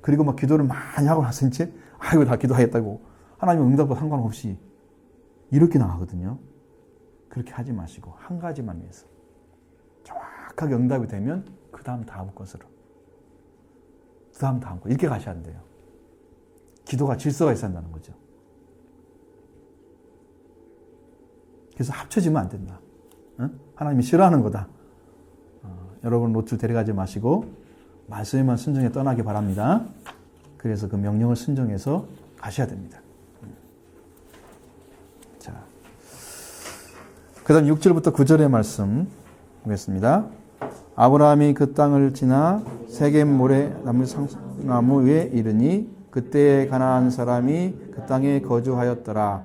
Speaker 1: 그리고 막 기도를 많이 하고 나서 이제 아이고 다 기도하겠다고 하나님의 응답과 상관없이 이렇게 나가거든요. 그렇게 하지 마시고 한 가지만 위해서 정확하게 응답이 되면 그 다음 것으로 그 다음 것 이렇게 가셔야 돼요. 기도가 질서가 있어야 한다는 거죠. 그래서 합쳐지면 안 된다. 하나님이 싫어하는 거다. 여러분 롯을 데려가지 마시고 말씀에만 순종해 떠나기 바랍니다. 그래서 그 명령을 순종해서 가셔야 됩니다. 자, 그 다음 6절부터 9절의 말씀 보겠습니다. 아브라함이 그 땅을 지나 세겜 모래 나무 위에 이르니 그때에 가나안 사람이 그 땅에 거주하였더라.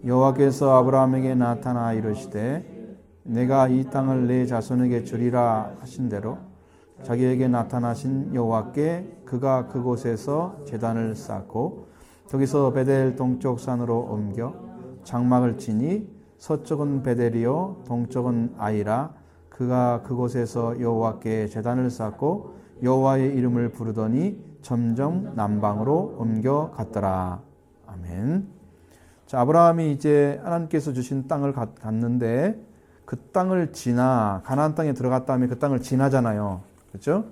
Speaker 1: 여호와께서 아브라함에게 나타나 이르시되 내가 이 땅을 내 자손에게 주리라 하신 대로 자기에게 나타나신 여호와께 그가 그곳에서 제단을 쌓고 거기서 베델 동쪽 산으로 옮겨 장막을 치니 서쪽은 베델이요 동쪽은 아이라 그가 그곳에서 여호와께 제단을 쌓고 여호와의 이름을 부르더니 점점 남방으로 옮겨 갔더라. 아멘. 자, 아브라함이 이제 하나님께서 주신 땅을 갔는데 그 땅을 지나 가나안 땅에 들어갔다 하면 그 땅을 지나잖아요. 그렇죠?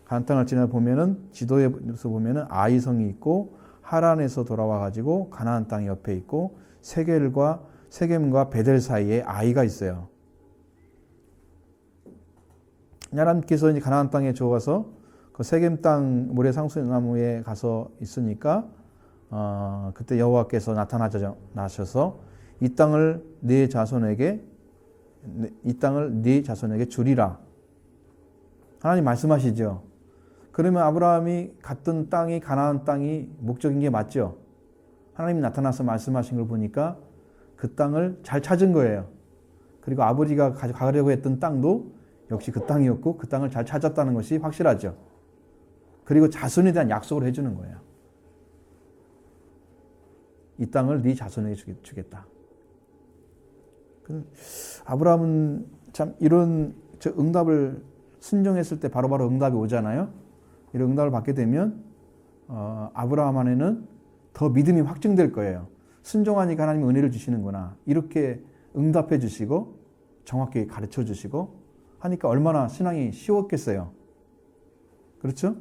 Speaker 1: 가나안 땅을 지나 보면은 지도에서 보면은 아이성이 있고 하란에서 돌아와 가지고 가나안 땅 옆에 있고 세겜과 베델 사이에 아이가 있어요. 하나님께서 이제 가나안 땅에 들어가서 그 세겜 땅 모래 상수나무에 가서 있으니까 그때 여호와께서 나타나셔서 이 땅을 네 자손에게 주리라. 하나님 말씀하시죠. 그러면 아브라함이 갔던 땅이 가나안 땅이 목적인 게 맞죠? 하나님이 나타나서 말씀하신 걸 보니까 그 땅을 잘 찾은 거예요. 그리고 아버지가 가려고 했던 땅도 역시 그 땅이었고 그 땅을 잘 찾았다는 것이 확실하죠. 그리고 자손에 대한 약속을 해주는 거예요. 이 땅을 네 자손에게 주겠다. 아브라함은 참 이런 응답을 순종했을 때 바로바로 응답이 오잖아요. 이런 응답을 받게 되면 아브라함 안에는 더 믿음이 확증될 거예요. 순종하니까 하나님이 은혜를 주시는구나. 이렇게 응답해 주시고 정확히 가르쳐 주시고 하니까 얼마나 신앙이 쉬웠겠어요. 그렇죠?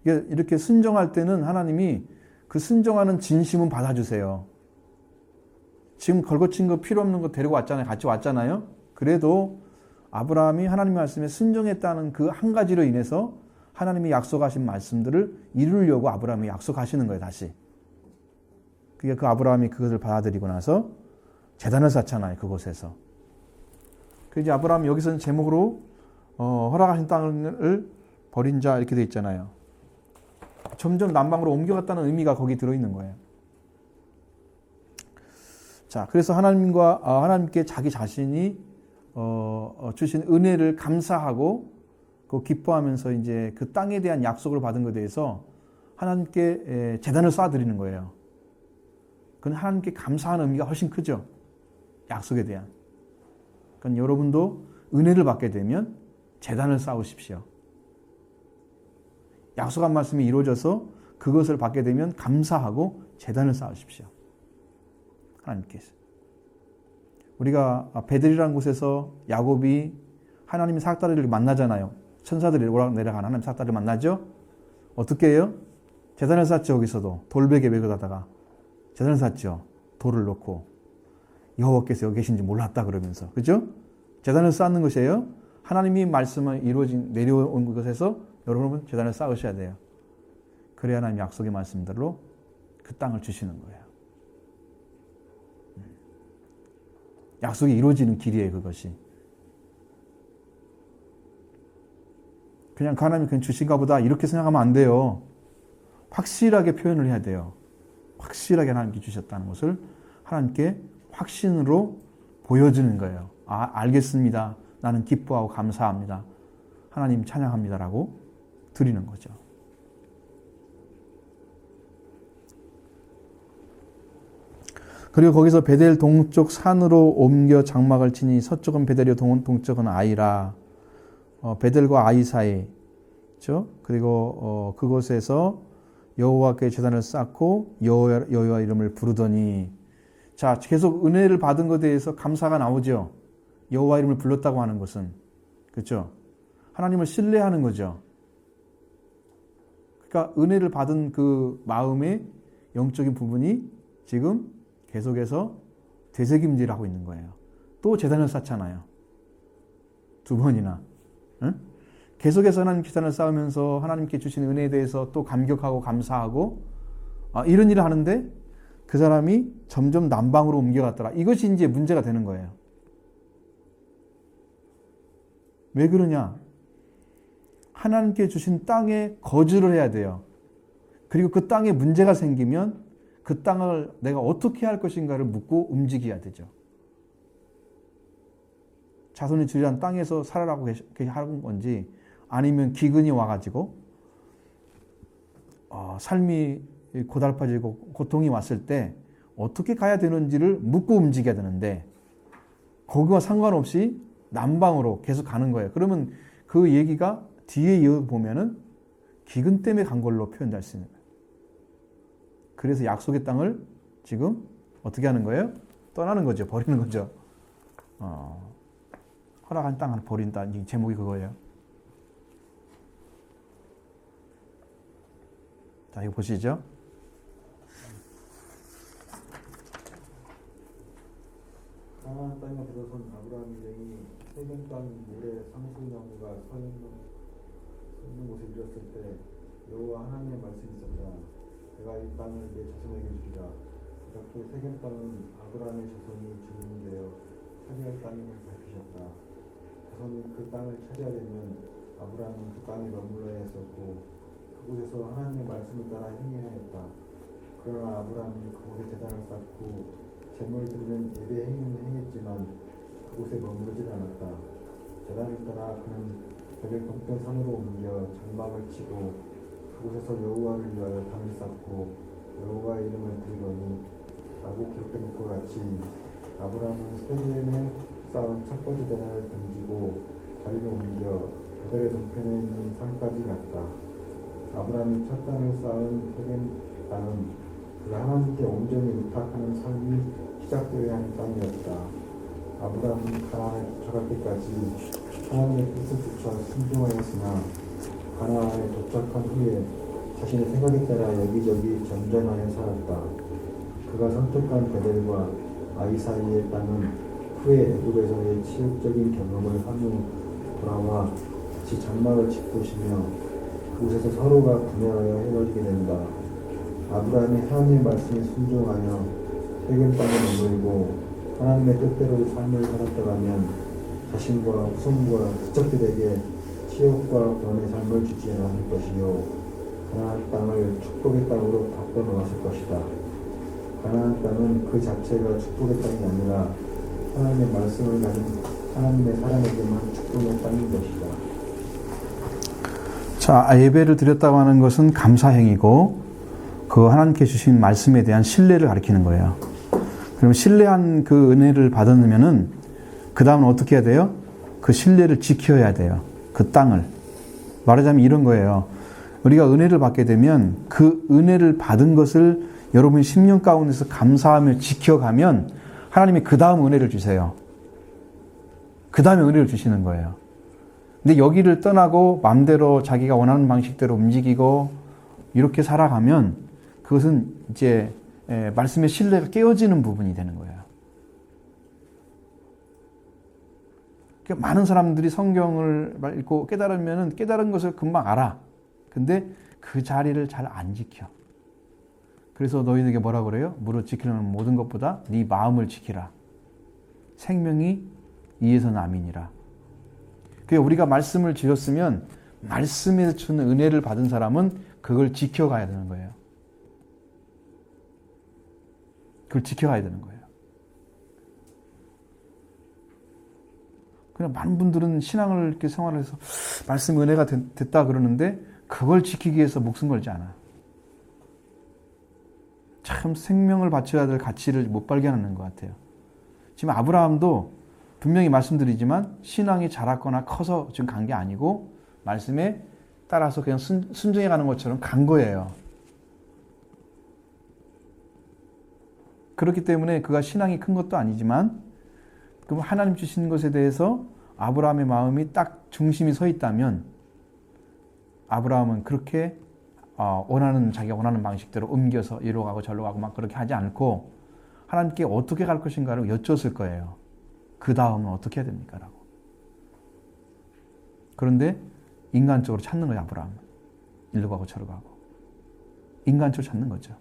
Speaker 1: 이렇게 순종할 때는 하나님이 그 순종하는 진심은 받아주세요. 지금 걸거친 거 필요 없는 거 데리고 왔잖아요. 같이 왔잖아요. 그래도 아브라함이 하나님 말씀에 순종했다는 그 한 가지로 인해서 하나님이 약속하신 말씀들을 이루려고 아브라함이 약속하시는 거예요. 다시. 그게 그 아브라함이 그것을 받아들이고 나서 제단을 쌓잖아요. 그곳에서. 그 이제 아브라함이 여기서는 제목으로 허락하신 땅을 버린 자 이렇게 돼 있잖아요. 점점 남방으로 옮겨갔다는 의미가 거기 들어있는 거예요. 자, 그래서 하나님께 자기 자신이 주신 은혜를 감사하고 그 기뻐하면서 이제 그 땅에 대한 약속을 받은 것에 대해서 하나님께 제단을 쌓아드리는 거예요. 그건 하나님께 감사하는 의미가 훨씬 크죠. 약속에 대한. 그러니까 여러분도 은혜를 받게 되면 제단을 쌓으십시오. 약속한 말씀이 이루어져서 그것을 받게 되면 감사하고 제단을 쌓으십시오. 하나님께서. 우리가 베델이라는 곳에서 야곱이 하나님의 사닥다리를 만나잖아요. 천사들이 오락내려가는 하나님의 사닥다리를 만나죠. 어떻게 해요? 제단을 쌓죠. 거기서도 돌베개 메고 가다가 제단을 쌓죠. 돌을 놓고 여호와께서 여기 계신지 몰랐다 그러면서. 그죠? 제단을 쌓는 것이에요. 하나님이 말씀을 내려온 것에서 여러분은 제단을 쌓으셔야 돼요. 그래야 하나님 약속의 말씀대로 그 땅을 주시는 거예요. 약속이 이루어지는 길이에요, 그것이. 그냥 하나님이 그냥 주신가 보다 이렇게 생각하면 안 돼요. 확실하게 표현을 해야 돼요. 확실하게 하나님께 주셨다는 것을 하나님께 확신으로 보여주는 거예요. 아, 알겠습니다. 나는 기뻐하고 감사합니다. 하나님 찬양합니다라고 드리는 거죠. 그리고 거기서 베델 동쪽 산으로 옮겨 장막을 치니 서쪽은 베델이요 동쪽은 아이라. 베델과 아이 사이. 그렇죠? 그리고 그곳에서 여호와께 제단을 쌓고 여호와 이름을 부르더니, 자, 계속 은혜를 받은 것에 대해서 감사가 나오죠. 여호와 이름을 불렀다고 하는 것은, 그렇죠? 하나님을 신뢰하는 거죠. 그러니까 은혜를 받은 그 마음의 영적인 부분이 지금 계속해서 되새김질을 하고 있는 거예요. 또 제단을 쌓잖아요. 2번이나. 응? 계속해서 하나님 제단을 쌓으면서 하나님께 주신 은혜에 대해서 또 감격하고 감사하고 이런 일을 하는데 그 사람이 점점 남방으로 옮겨갔더라. 이것이 이제 문제가 되는 거예요. 왜 그러냐? 하나님께 주신 땅에 거주를 해야 돼요. 그리고 그 땅에 문제가 생기면 그 땅을 내가 어떻게 할 것인가를 묻고 움직여야 되죠. 자손이 주리한 땅에서 살아라고 하는 건지, 아니면 기근이 와가지고 삶이 고달파지고 고통이 왔을 때 어떻게 가야 되는지를 묻고 움직여야 되는데, 거기와 상관없이 남방으로 계속 가는 거예요. 그러면 그 얘기가 뒤에 이어보면은 기근 때문에 간 걸로 표현될 수 있는 거예요. 그래서 약속의 땅을 지금 어떻게 하는 거예요? 떠나는 거죠. 버리는 거죠. 허락한 땅을 버린다. 이 제목이 그거예요. 자, 이거 보시죠.
Speaker 5: 가나안 땅에 들어선 아브라함 일행이 세겜 땅 모래 상수나무가 서 있는 곳에 이르렀을 때 여호와 하나님의 말씀이 있었다. 내가 이 땅을 내 자손에게 주리라. 이렇게 세겜 땅은 아브라함의 자손이 주인이 되어 차지할 땅임을 밝히셨다. 자손이 그 땅을 차지하려면 아브라함은 그 땅에 머물러야 했었고 그곳에서 하나님의 말씀을 따라 행해야 했다. 그러나 아브라함이 그곳에 제단을 쌓고 제물 드리는 예배 행위는 행했지만 그곳에 머무르질 않았다. 제단을 따라 그는 베델 동편 산으로 옮겨 장막을 치고 그곳에서 여호와를 위하여 단을 쌓고 여호와의 이름을 부르더니 라고 기록된 것과 같이 아브라함은 세겜에 쌓은 첫 번째 제단을 던지고 자리를 옮겨 베델의 동편에 있는 산까지 갔다. 아브라함이 첫 땅을 쌓은 세겜 땅은 그가 하나님께 온전히 의탁하는 삶이 시작되어야 하는 땅이었다. 아브라함은 가나안에 도착할 때까지 하나님의 뜻을 쫓아 순종하였으나 가나안에 도착한 후에 자신의 생각에 따라 여기저기 전전하여 살았다. 그가 선택한 베델과 아이 사이의 땅은 후에 애굽에서의 치욕적인 경험을 한 후 돌아와 같이 장막을 짓고 쉬며 그곳에서 서로가 분열하여 헤어지게 된다. 아브라함이 하나님의 말씀에 순종하여 세겜 땅에 머물고 하나님의 뜻대로 삶을 살았다면 자신과 후손과 후적들에게 치욕과 고난의 삶을 주지 않았을 것이요 가나안 땅을 축복의 땅으로 바꿔 놓았을 것이다. 가나안 땅은 그 자체가 축복의 땅이 아니라 하나님의 말씀을 가진 하나님의 사람에게만 축복의 땅인 것이다.
Speaker 1: 자, 예배를 드렸다고 하는 것은 감사 행위고 그 하나님께 주신 말씀에 대한 신뢰를 가리키는 거예요. 그럼 신뢰한 그 은혜를 받으면은 그 다음은 어떻게 해야 돼요? 그 신뢰를 지켜야 돼요. 그 땅을. 말하자면 이런 거예요. 우리가 은혜를 받게 되면 그 은혜를 받은 것을 여러분이 10년 가운데서 감사하며 지켜가면 하나님이 그 다음 은혜를 주세요. 그 다음에 은혜를 주시는 거예요. 근데 여기를 떠나고 마음대로 자기가 원하는 방식대로 움직이고 이렇게 살아가면 그것은 이제 말씀의 신뢰가 깨어지는 부분이 되는 거예요. 그러니까 많은 사람들이 성경을 읽고 깨달으면 깨달은 것을 금방 알아. 근데 그 자리를 잘 안 지켜. 그래서 너희에게 뭐라고 그래요? 무릇 지키려는 모든 것보다 네 마음을 지키라. 생명이 이에서 남이니라. 그러니까 우리가 말씀을 지켰으면 말씀에 주는 은혜를 받은 사람은 그걸 지켜가야 되는 거예요. 그걸 지켜가야 되는 거예요. 그냥 많은 분들은 신앙을 이렇게 생활해서 말씀 은혜가 됐다 그러는데 그걸 지키기 위해서 목숨 걸지 않아. 참 생명을 바쳐야 될 가치를 못 발견하는 것 같아요. 지금 아브라함도 분명히 말씀드리지만 신앙이 자랐거나 커서 지금 간 게 아니고 말씀에 따라서 그냥 순종해 가는 것처럼 간 거예요. 그렇기 때문에 그가 신앙이 큰 것도 아니지만 그럼 하나님 주신 것에 대해서 아브라함의 마음이 딱 중심이 서 있다면 아브라함은 그렇게 자기가 원하는 방식대로 옮겨서 이리로 가고 저리로 가고 막 그렇게 하지 않고 하나님께 어떻게 갈 것인가를 여쭈었을 거예요. 그 다음은 어떻게 해야 됩니까? 라고. 그런데 인간적으로 찾는 거예요, 아브라함은. 이리로 가고 저리로 가고. 인간적으로 찾는 거죠.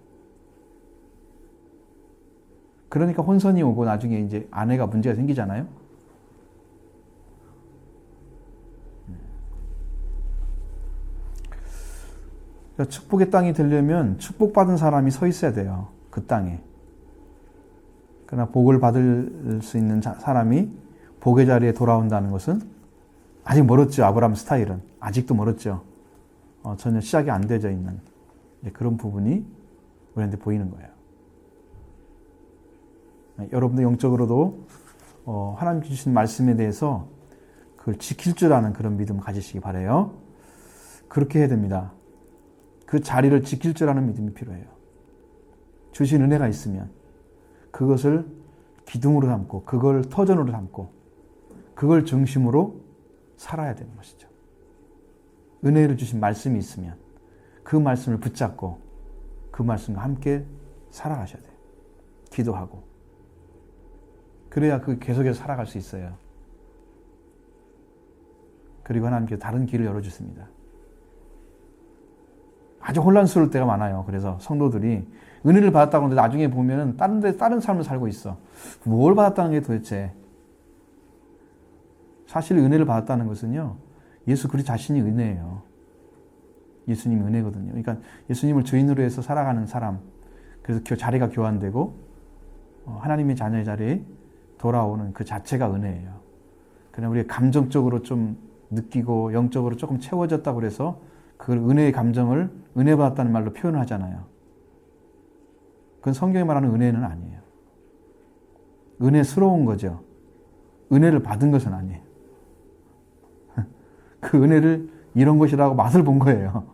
Speaker 1: 그러니까 혼선이 오고 나중에 이제 아내가 문제가 생기잖아요. 그러니까 축복의 땅이 되려면 축복받은 사람이 서 있어야 돼요. 그 땅에. 그러나 복을 받을 수 있는 사람이 복의 자리에 돌아온다는 것은 아직 멀었죠. 아브라함 스타일은. 아직도 멀었죠. 전혀 시작이 안 되어 있는 그런 부분이 우리한테 보이는 거예요. 여러분들 영적으로도 하나님 주신 말씀에 대해서 그걸 지킬 줄 아는 그런 믿음 가지시기 바라요. 그렇게 해야 됩니다. 그 자리를 지킬 줄 아는 믿음이 필요해요. 주신 은혜가 있으면 그것을 기둥으로 삼고 그걸 터전으로 삼고 그걸 중심으로 살아야 되는 것이죠. 은혜를 주신 말씀이 있으면 그 말씀을 붙잡고 그 말씀과 함께 살아가셔야 돼요. 기도하고. 그래야 그 계속해서 살아갈 수 있어요. 그리고 하나님께서 다른 길을 열어주십니다. 아주 혼란스러울 때가 많아요. 그래서 성도들이 은혜를 받았다고 하는데 나중에 보면은 다른 삶을 살고 있어. 뭘 받았다는 게 도대체? 사실 은혜를 받았다는 것은요, 예수 그리스도 자신이 은혜예요. 예수님이 은혜거든요. 그러니까 예수님을 주인으로 해서 살아가는 사람, 그래서 자리가 교환되고 하나님의 자녀의 자리에 돌아오는 그 자체가 은혜예요. 그냥 우리가 감정적으로 좀 느끼고 영적으로 조금 채워졌다고 그래서 그걸 은혜의 감정을 은혜 받았다는 말로 표현을 하잖아요. 그건 성경이 말하는 은혜는 아니에요. 은혜스러운 거죠. 은혜를 받은 것은 아니에요. 그 은혜를 이런 것이라고 맛을 본 거예요.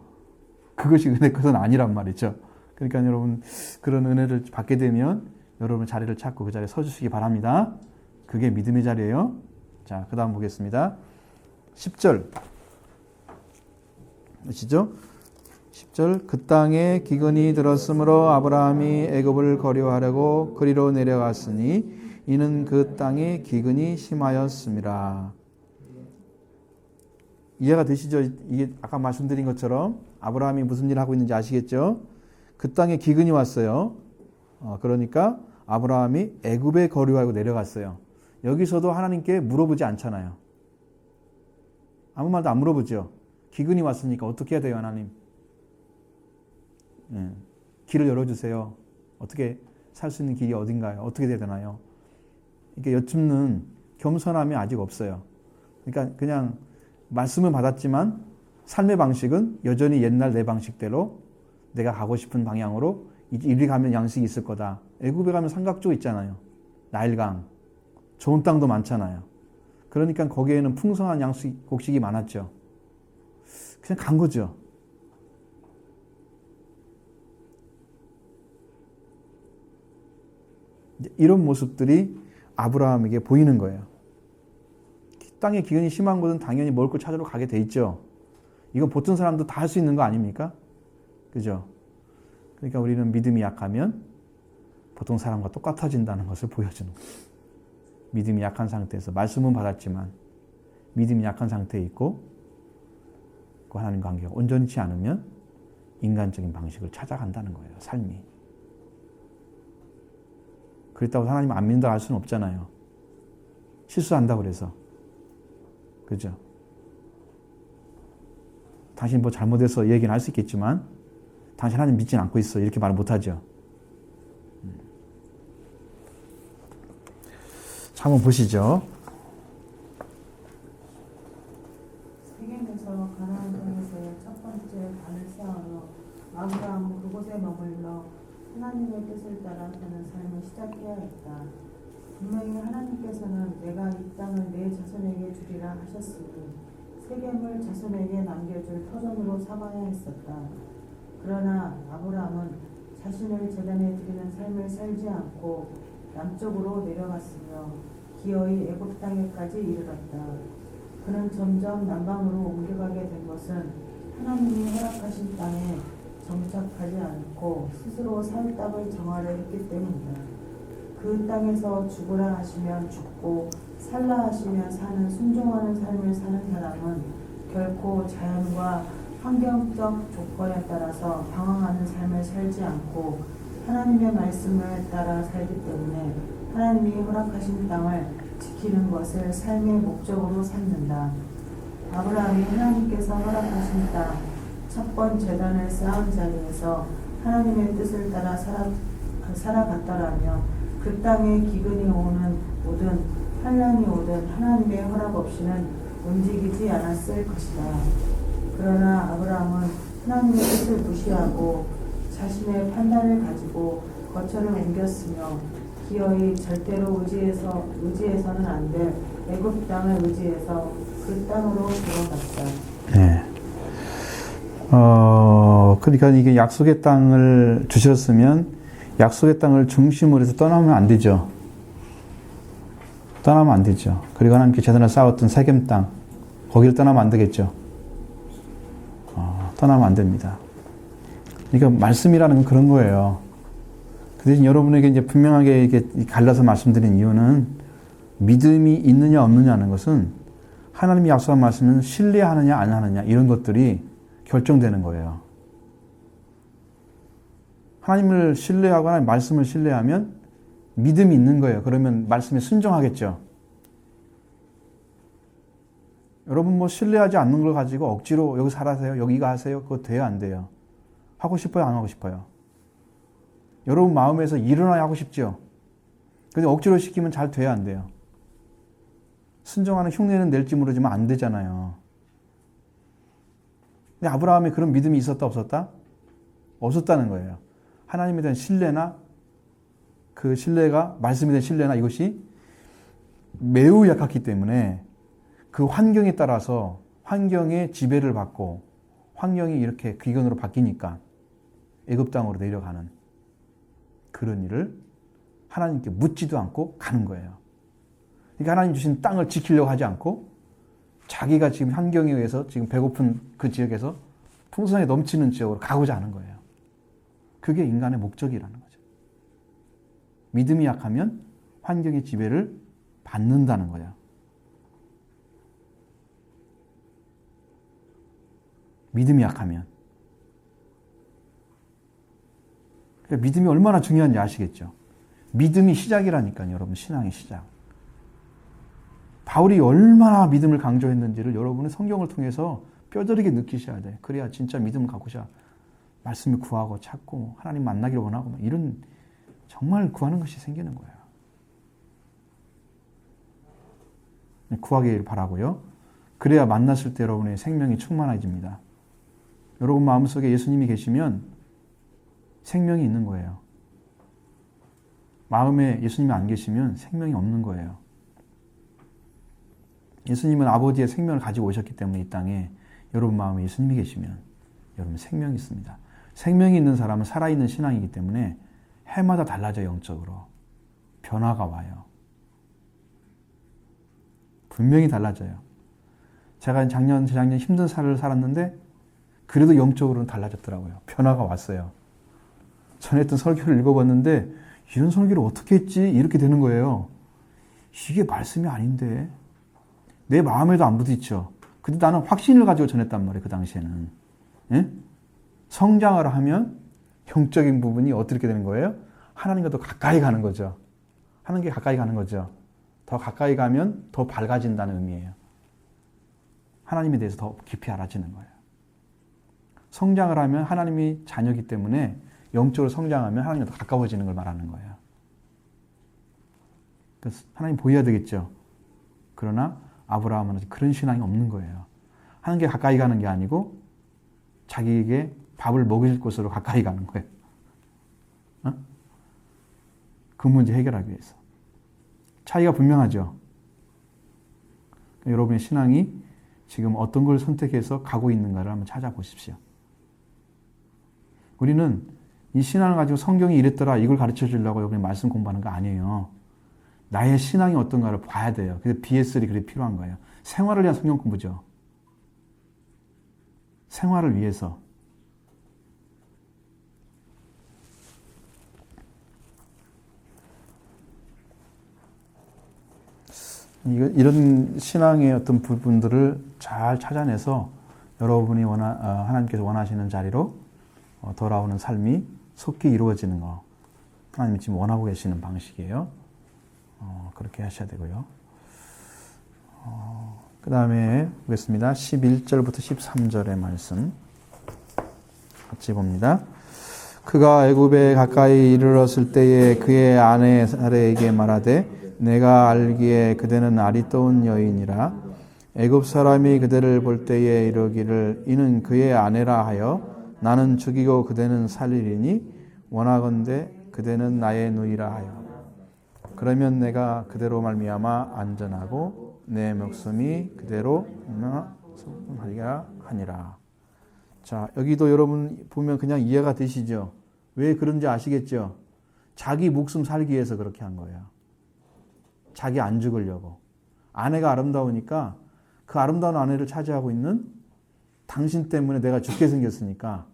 Speaker 1: 그것이 은혜 것은 아니란 말이죠. 그러니까 여러분 그런 은혜를 받게 되면 여러분 자리를 찾고 그 자리에 서주시기 바랍니다. 그게 믿음의 자리예요. 자, 그 다음 보겠습니다. 10절 아시죠? 10절 그 땅에 기근이 들었으므로 아브라함이 애굽을 거류하려고 그리로 내려갔으니 이는 그 땅에 기근이 심하였음이라. 이해가 되시죠? 이게 아까 말씀드린 것처럼 아브라함이 무슨 일을 하고 있는지 아시겠죠? 그 땅에 기근이 왔어요. 그러니까 아브라함이 애굽에 거류하고 내려갔어요. 여기서도 하나님께 물어보지 않잖아요. 아무 말도 안 물어보죠. 기근이 왔으니까 어떻게 해야 돼요, 하나님? 길을 열어주세요. 어떻게 살 수 있는 길이 어딘가요? 어떻게 돼야 되나요? 이렇게 여쭙는 겸손함이 아직 없어요. 그러니까 그냥 말씀을 받았지만 삶의 방식은 여전히 옛날 내 방식대로 내가 가고 싶은 방향으로 이리 가면 양식이 있을 거다. 애굽에 가면 삼각조 있잖아요. 나일강. 좋은 땅도 많잖아요. 그러니까 거기에는 풍성한 곡식이 많았죠. 그냥 간 거죠. 이런 모습들이 아브라함에게 보이는 거예요. 땅에 기근이 심한 곳은 당연히 먹을 걸 찾으러 가게 돼 있죠. 이건 보통 사람도 다 할 수 있는 거 아닙니까? 그죠? 그러니까 우리는 믿음이 약하면 보통 사람과 똑같아진다는 것을 보여주는 거예요. 믿음이 약한 상태에서 말씀은 받았지만 믿음이 약한 상태에 있고 그 하나님 관계가 온전치 않으면 인간적인 방식을 찾아간다는 거예요. 삶이. 그렇다고 하나님 안 믿는다고 할 수는 없잖아요. 실수한다고 그래서. 그죠? 당신 뭐 잘못해서 얘기는 할 수 있겠지만 당신 하나님 믿진 않고 있어. 이렇게 말 못하죠. 자, 한번 보시죠.
Speaker 6: 세겜에서 가나안 땅에서의 첫 번째 단을 쌓으러 아브라함은 그곳에 머물러 하나님의 뜻을 따라 사는 삶을 시작해야 했다. 분명히 하나님께서는 내가 이 땅을 내 자손에게 주리라 하셨으니 세겜을 자손에게 남겨줄 터전으로 삼아야 했었다. 그러나 아브라함은 자신을 제단에 드리는 삶을 살지 않고 남쪽으로 내려갔으며 기어이 애굽 땅에까지 이르렀다. 그는 점점 남방으로 옮겨가게 된 것은 하나님이 허락하신 땅에 정착하지 않고 스스로 살 땅을 정하려 했기 때문이다. 그 땅에서 죽으라 하시면 죽고 살라 하시면 사는 순종하는 삶을 사는 사람은 결코 자연과 환경적 조건에 따라서 방황하는 삶을 살지 않고 하나님의 말씀을 따라 살기 때문에 하나님이 허락하신 땅을 지키는 것을 삶의 목적으로 삼는다. 아브라함이 하나님께서 허락하신 땅 첫 번째 제단을 쌓은 자리에서 하나님의 뜻을 따라 살아갔더라면 그 땅에 기근이 오든 환난이 오든 하나님의 허락 없이는 움직이지 않았을 것이다. 그러나 아브라함은 하나님의 뜻을 무시하고 자신의 판단을 가지고 거처를 옮겼으며 기어이 절대로 의지해서는 안 될 애굽 땅을 의지해서 그 땅으로 들어갔다.
Speaker 1: 네. 그러니까 이게 약속의 땅을 주셨으면 약속의 땅을 중심으로 해서 떠나면 안 되죠. 떠나면 안 되죠. 그리고 하나님께 제단을 쌓았던 세겜 땅, 거기를 떠나면 안 되겠죠. 떠나면 안 됩니다. 그러니까 말씀이라는 건 그런 거예요. 그 대신 여러분에게 이제 분명하게 이렇게 갈라서 말씀드린 이유는 믿음이 있느냐 없느냐는 것은 하나님이 약속한 말씀은 신뢰하느냐 안 하느냐 이런 것들이 결정되는 거예요. 하나님을 신뢰하고 하나님 말씀을 신뢰하면 믿음이 있는 거예요. 그러면 말씀에 순종하겠죠. 여러분 뭐 신뢰하지 않는 걸 가지고 억지로 여기 살아세요, 여기 가세요. 그거 돼요, 안 돼요? 하고 싶어요, 안 하고 싶어요? 여러분 마음에서 일어나야 하고 싶죠. 근데 억지로 시키면 잘 돼요, 안 돼요? 순종하는 흉내는 낼지 모르지만 안 되잖아요. 근데 아브라함이 그런 믿음이 있었다 없었다? 없었다는 거예요. 하나님에 대한 신뢰나 그 신뢰가 말씀에 대한 신뢰나 이것이 매우 약했기 때문에 그 환경에 따라서 환경의 지배를 받고 환경이 이렇게 기근으로 바뀌니까 애굽 땅으로 내려가는 그런 일을 하나님께 묻지도 않고 가는 거예요. 그러니까 하나님 주신 땅을 지키려고 하지 않고 자기가 지금 환경에 의해서 지금 배고픈 그 지역에서 풍성하게 넘치는 지역으로 가고자 하는 거예요. 그게 인간의 목적이라는 거죠. 믿음이 약하면 환경의 지배를 받는다는 거예요. 믿음이 약하면. 그러니까 믿음이 얼마나 중요한지 아시겠죠? 믿음이 시작이라니까요, 여러분. 신앙의 시작. 바울이 얼마나 믿음을 강조했는지를 여러분은 성경을 통해서 뼈저리게 느끼셔야 돼. 그래야 진짜 믿음을 갖고자 말씀을 구하고 찾고 하나님 만나기를 원하고 이런 정말 구하는 것이 생기는 거예요. 구하기를 바라고요. 그래야 만났을 때 여러분의 생명이 충만해집니다. 여러분 마음속에 예수님이 계시면 생명이 있는 거예요. 마음에 예수님이 안 계시면 생명이 없는 거예요. 예수님은 아버지의 생명을 가지고 오셨기 때문에 이 땅에 여러분 마음에 예수님이 계시면 여러분 생명이 있습니다. 생명이 있는 사람은 살아있는 신앙이기 때문에 해마다 달라져요. 영적으로. 변화가 와요. 분명히 달라져요. 제가 작년, 재작년 힘든 삶을 살았는데 그래도 영적으로는 달라졌더라고요. 변화가 왔어요. 전에 했던 설교를 읽어봤는데 이런 설교를 어떻게 했지? 이렇게 되는 거예요. 이게 말씀이 아닌데. 내 마음에도 안 부딪혀. 근데 나는 확신을 가지고 전했단 말이에요. 그 당시에는. 예? 성장을 하면 영적인 부분이 어떻게 되는 거예요? 하나님과 더 가까이 가는 거죠. 하나님께 가까이 가는 거죠. 더 가까이 가면 더 밝아진다는 의미예요. 하나님에 대해서 더 깊이 알아지는 거예요. 성장을 하면 하나님이 자녀이기 때문에 영적으로 성장하면 하나님과 더 가까워지는 걸 말하는 거예요. 그래서 하나님 보여야 되겠죠. 그러나 아브라함은 그런 신앙이 없는 거예요. 하나님께 가까이 가는 게 아니고 자기에게 밥을 먹일 곳으로 가까이 가는 거예요. 어? 그 문제 해결하기 위해서. 차이가 분명하죠. 여러분의 신앙이 지금 어떤 걸 선택해서 가고 있는가를 한번 찾아보십시오. 우리는 이 신앙을 가지고 성경이 이랬더라 이걸 가르쳐 주려고 여기 말씀 공부하는 거 아니에요. 나의 신앙이 어떤가를 봐야 돼요. 그래서 BS3 그게 필요한 거예요. 생활을 위한 성경 공부죠. 생활을 위해서. 이런 신앙의 어떤 부분들을 잘 찾아내서 여러분이 하나님께서 원하시는 자리로 돌아오는 삶이 속히 이루어지는 거. 하나님이 지금 원하고 계시는 방식이에요. 그렇게 하셔야 되고요. 그 다음에 보겠습니다. 11절부터 13절의 말씀 같이 봅니다. 그가 애굽에 가까이 이르렀을 때에 그의 아내 사레에게 말하되 내가 알기에 그대는 아리따운 여인이라 애굽 사람이 그대를 볼 때에 이르기를 이는 그의 아내라 하여 나는 죽이고 그대는 살리리니 원하건대 그대는 나의 누이라 하여 그러면 내가 그대로 말미암아 안전하고 내 목숨이 그대로 하리라 하니라. 자, 여기도 여러분 보면 그냥 이해가 되시죠? 왜 그런지 아시겠죠? 자기 목숨 살기 위해서 그렇게 한 거예요. 자기 안 죽으려고. 아내가 아름다우니까 그 아름다운 아내를 차지하고 있는 당신 때문에 내가 죽게 생겼으니까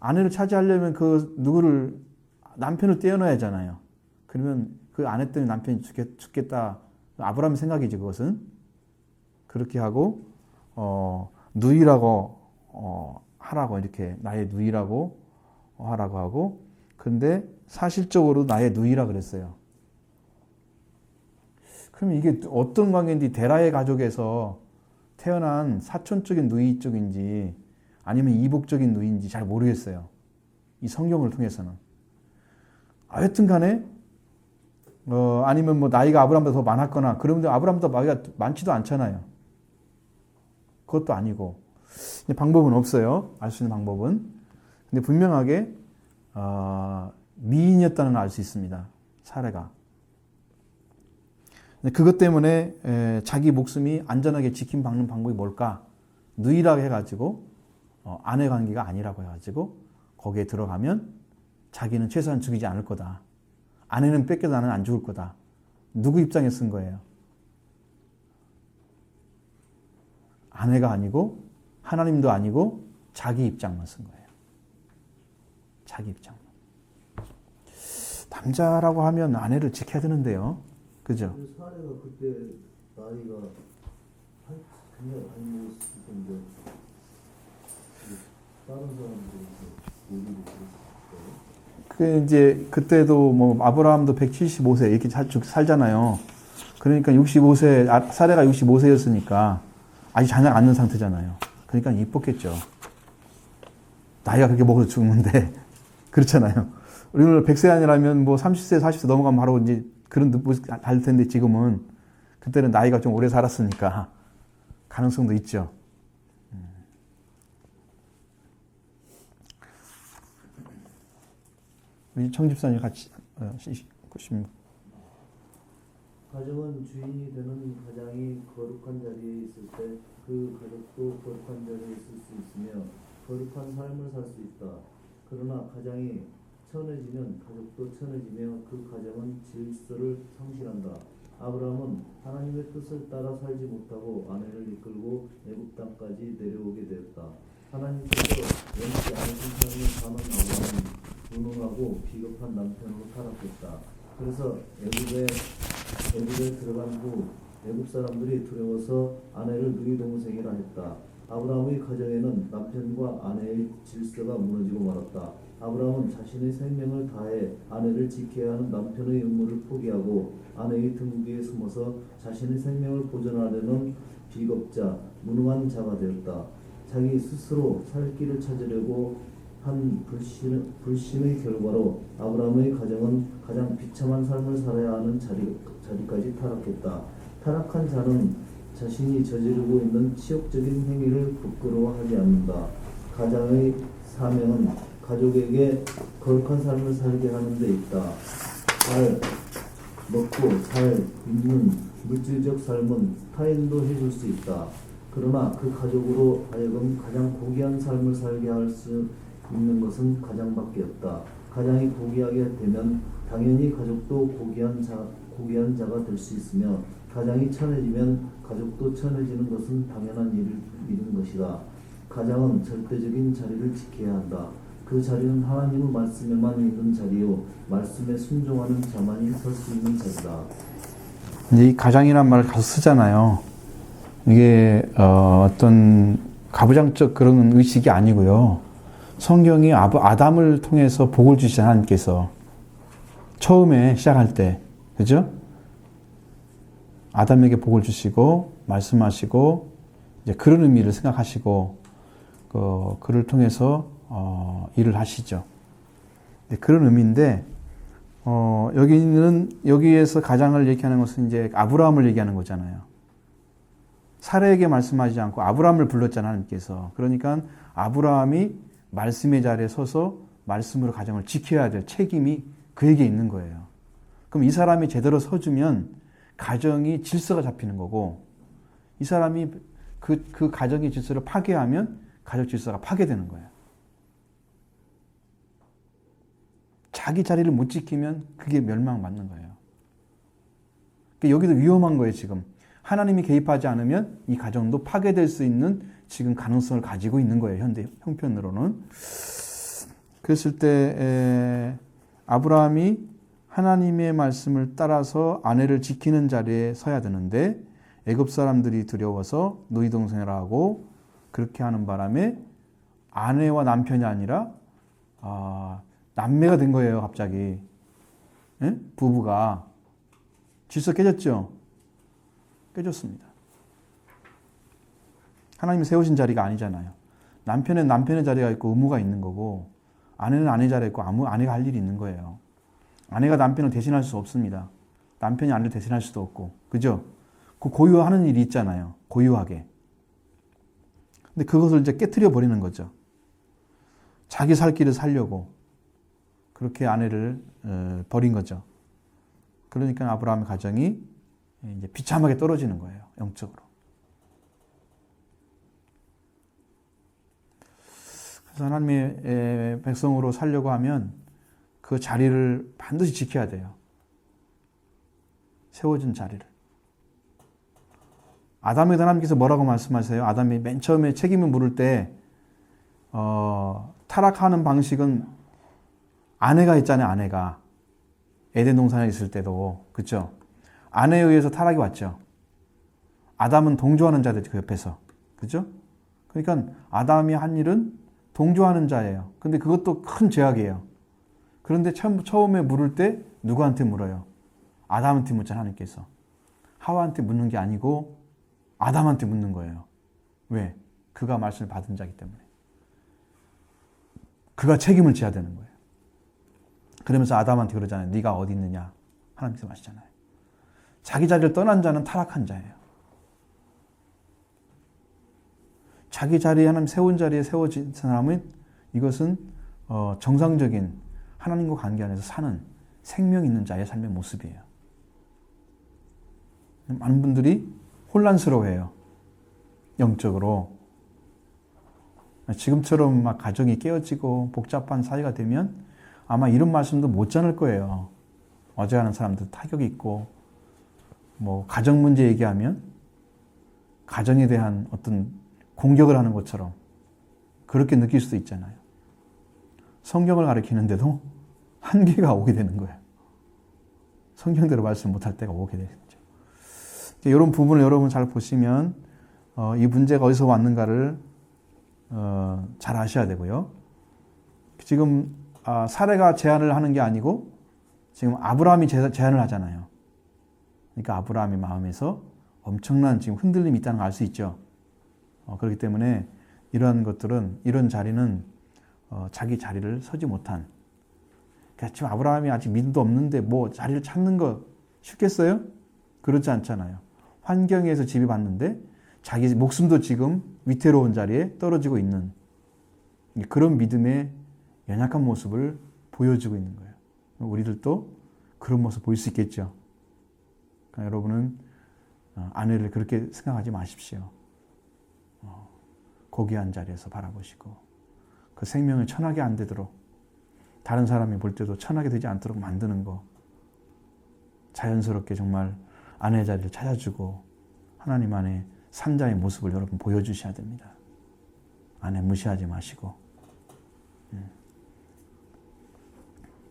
Speaker 1: 아내를 차지하려면 남편을 떼어놔야 하잖아요. 그러면 그 아내 때문에 남편이 죽겠다. 아브라함의 생각이지 그것은. 그렇게 하고 누이라고 하라고 이렇게 나의 누이라고 하라고 하고 근데 사실적으로 나의 누이라 그랬어요. 그럼 이게 어떤 관계인지 데라의 가족에서 태어난 사촌적인 누이 쪽인지 아니면 이복적인 누이인지 잘 모르겠어요. 이 성경을 통해서는. 하여튼 간에 아니면 뭐 나이가 아브라함보다 더 많았거나 그러면 아브라함보다 나이가 많지도 않잖아요. 그것도 아니고 방법은 없어요. 알 수 있는 방법은. 근데 분명하게 미인이었다는 걸 알 수 있습니다. 사례가. 그것 때문에 자기 목숨이 안전하게 지킴받는 방법이 뭘까? 누이라고 해가지고 아내 관계가 아니라고 해가지고 거기에 들어가면 자기는 최소한 죽이지 않을 거다. 아내는 뺏겨도 나는 안 죽을 거다. 누구 입장에 쓴 거예요? 아내가 아니고 하나님도 아니고 자기 입장만 쓴 거예요. 자기 입장만. 남자라고 하면 아내를 지켜야 되는데요. 그죠?
Speaker 2: 그 사례가 그때 나이가 굉장히 많이 먹었을 텐데 다른 사람들이 얘기를 들었어요.
Speaker 1: 그 이제 그때도 뭐 아브라함도 175세 이렇게 살잖아요. 그러니까 65세 사례가 65세였으니까 아직 자녀가 안 낳은 상태잖아요. 그러니까 이뻤겠죠. 나이가 그렇게 먹어서 죽는데 그렇잖아요. 우리는 100세 아니라면 뭐 30세 40세 넘어가면 바로 이제 그런 모습 달 텐데 지금은 그때는 나이가 좀 오래 살았으니까 가능성도 있죠. 우리 청집사님 같이 보시면.
Speaker 2: 가정은 주인이 되는 가장이 거룩한 자리에 있을 때 그 가족도 거룩한 자리에 있을 수 있으며 거룩한 삶을 살 수 있다. 그러나 가장이 천해지면 가족도 천해지며 그 가정은 질서를 상실한다. 아브라함은 하나님의 뜻을 따라 살지 못하고 아내를 이끌고 애굽 땅까지 내려오게 되었다. 하나님께서 원치 않으신 삶을 사는 아브라함은 무능하고 비겁한 남편으로 타락했다. 그래서 애굽에 들어간 후 애굽 사람들이 두려워서 아내를 누이 동생이라 했다. 아브라함의 가정에는 남편과 아내의 질서가 무너지고 말았다. 아브라함은 자신의 생명을 다해 아내를 지켜야 하는 남편의 의무를 포기하고 아내의 등 뒤에 숨어서 자신의 생명을 보존하려는 비겁자, 무능한 자가 되었다. 자기 스스로 살 길을 찾으려고 한 불신의 결과로 아브라함의 가정은 가장 비참한 삶을 살아야 하는 자리까지 타락했다. 타락한 자는 자신이 저지르고 있는 치욕적인 행위를 부끄러워하지 않는다. 가장의 사명은 가족에게 거룩한 삶을 살게 하는 데 있다. 잘 먹고 잘 입는 물질적 삶은 타인도 해줄 수 있다. 그러나 그 가족으로 하여금 가장 고귀한 삶을 살게 할 수 있는 것은 가장밖에 없다. 가장이 고귀하게 되면 당연히 가족도 고귀한 자가 될 수 있으며 가장이 천해지면 가족도 천해지는 것은 당연한 일인 것이다. 가장은 절대적인 자리를 지켜야 한다. 그 자리는 하나님의 말씀에만 있는 자리요 말씀에 순종하는 자만이 설 수 있는 자리다.
Speaker 1: 이제 이 가장이란 말을 가서 쓰잖아요. 이게 어떤 가부장적 그런 의식이 아니고요. 성경이 아담을 통해서 복을 주시잖아요. 하나님께서 처음에 시작할 때, 그죠? 아담에게 복을 주시고 말씀하시고 이제 그런 의미를 생각하시고 그를 통해서 일을 하시죠. 그런 의미인데 여기에서 가장을 얘기하는 것은 이제 아브라함을 얘기하는 거잖아요. 사라에게 말씀하지 않고 아브라함을 불렀잖아요. 하나님께서. 그러니까 아브라함이 말씀의 자리에 서서 말씀으로 가정을 지켜야 될 책임이 그에게 있는 거예요. 그럼 이 사람이 제대로 서주면 가정이 질서가 잡히는 거고 이 사람이 그 가정의 질서를 파괴하면 가족 질서가 파괴되는 거예요. 자기 자리를 못 지키면 그게 멸망받는 거예요. 그러니까 여기도 위험한 거예요, 지금. 하나님이 개입하지 않으면 이 가정도 파괴될 수 있는 지금 가능성을 가지고 있는 거예요, 현대 형편으로는. 그랬을 때 아브라함이 하나님의 말씀을 따라서 아내를 지키는 자리에 서야 되는데 애굽 사람들이 두려워서 누이 동생이라 하고 그렇게 하는 바람에 아내와 남편이 아니라 남매가 된 거예요, 갑자기. 예? 부부가. 질서 깨졌죠? 깨졌습니다. 하나님이 세우신 자리가 아니잖아요. 남편은 남편의 자리가 있고 의무가 있는 거고 아내는 아내 자리가 있고 아내가 할 일이 있는 거예요. 아내가 남편을 대신할 수 없습니다. 남편이 아내를 대신할 수도 없고. 그죠? 그 고유하는 일이 있잖아요. 고유하게. 근데 그것을 이제 깨트려 버리는 거죠. 자기 살 길을 살려고 그렇게 아내를 버린 거죠. 그러니까 아브라함의 가정이 이제 비참하게 떨어지는 거예요. 영적으로. 그래서 하나님의 백성으로 살려고 하면 그 자리를 반드시 지켜야 돼요. 세워진 자리를. 아담에게 하나님께서 뭐라고 말씀하세요? 아담이 맨 처음에 책임을 물을 때 타락하는 방식은 아내가 있잖아요. 아내가. 에덴 동산에 있을 때도. 그렇죠? 아내에 의해서 타락이 왔죠. 아담은 동조하는 자들 그 옆에서. 그죠? 그러니까 아담이 한 일은 동조하는 자예요. 근데 그것도 큰 죄악이에요. 그런데 처음에 물을 때 누구한테 물어요? 아담한테 묻잖아요. 하나님께서. 하와한테 묻는 게 아니고 아담한테 묻는 거예요. 왜? 그가 말씀을 받은 자이기 때문에. 그가 책임을 져야 되는 거예요. 그러면서 아담한테 그러잖아요. 네가 어디 있느냐? 하나님께서 말씀하시잖아요. 자기 자리를 떠난 자는 타락한 자예요. 자기 자리에 하나님 세운 자리에 세워진 사람은 이것은 정상적인 하나님과 관계 안에서 사는 생명 있는 자의 삶의 모습이에요. 많은 분들이 혼란스러워해요. 영적으로. 지금처럼 막 가정이 깨어지고 복잡한 사회가 되면 아마 이런 말씀도 못 전할 거예요. 어제 하는 사람들 타격이 있고, 뭐 가정 문제 얘기하면 가정에 대한 어떤 공격을 하는 것처럼 그렇게 느낄 수도 있잖아요. 성경을 가르치는데도 한계가 오게 되는 거예요. 성경대로 말씀 못할 때가 오게 되죠. 이런 부분을 여러분 잘 보시면 이 문제가 어디서 왔는가를 잘 아셔야 되고요. 지금 사례가 제안을 하는 게 아니고 지금 아브라함이 제안을 하잖아요. 그러니까 아브라함의 마음에서 엄청난 지금 흔들림이 있다는 걸 알 수 있죠. 그렇기 때문에 이런 것들은, 이런 자리는 자기 자리를 서지 못한. 그러니까 지금 아브라함이 아직 믿음도 없는데 뭐 자리를 찾는 거 쉽겠어요? 그렇지 않잖아요. 환경에서 지배받는데 자기 목숨도 지금 위태로운 자리에 떨어지고 있는 그런 믿음의 연약한 모습을 보여주고 있는 거예요. 우리들도 그런 모습 보일 수 있겠죠. 그러니까 여러분은 아내를 그렇게 생각하지 마십시오. 고귀한 자리에서 바라보시고 그 생명을 천하게 안 되도록, 다른 사람이 볼 때도 천하게 되지 않도록 만드는 거, 자연스럽게 정말 아내의 자리를 찾아주고 하나님 안에 산자의 모습을 여러분 보여주셔야 됩니다. 아내 무시하지 마시고.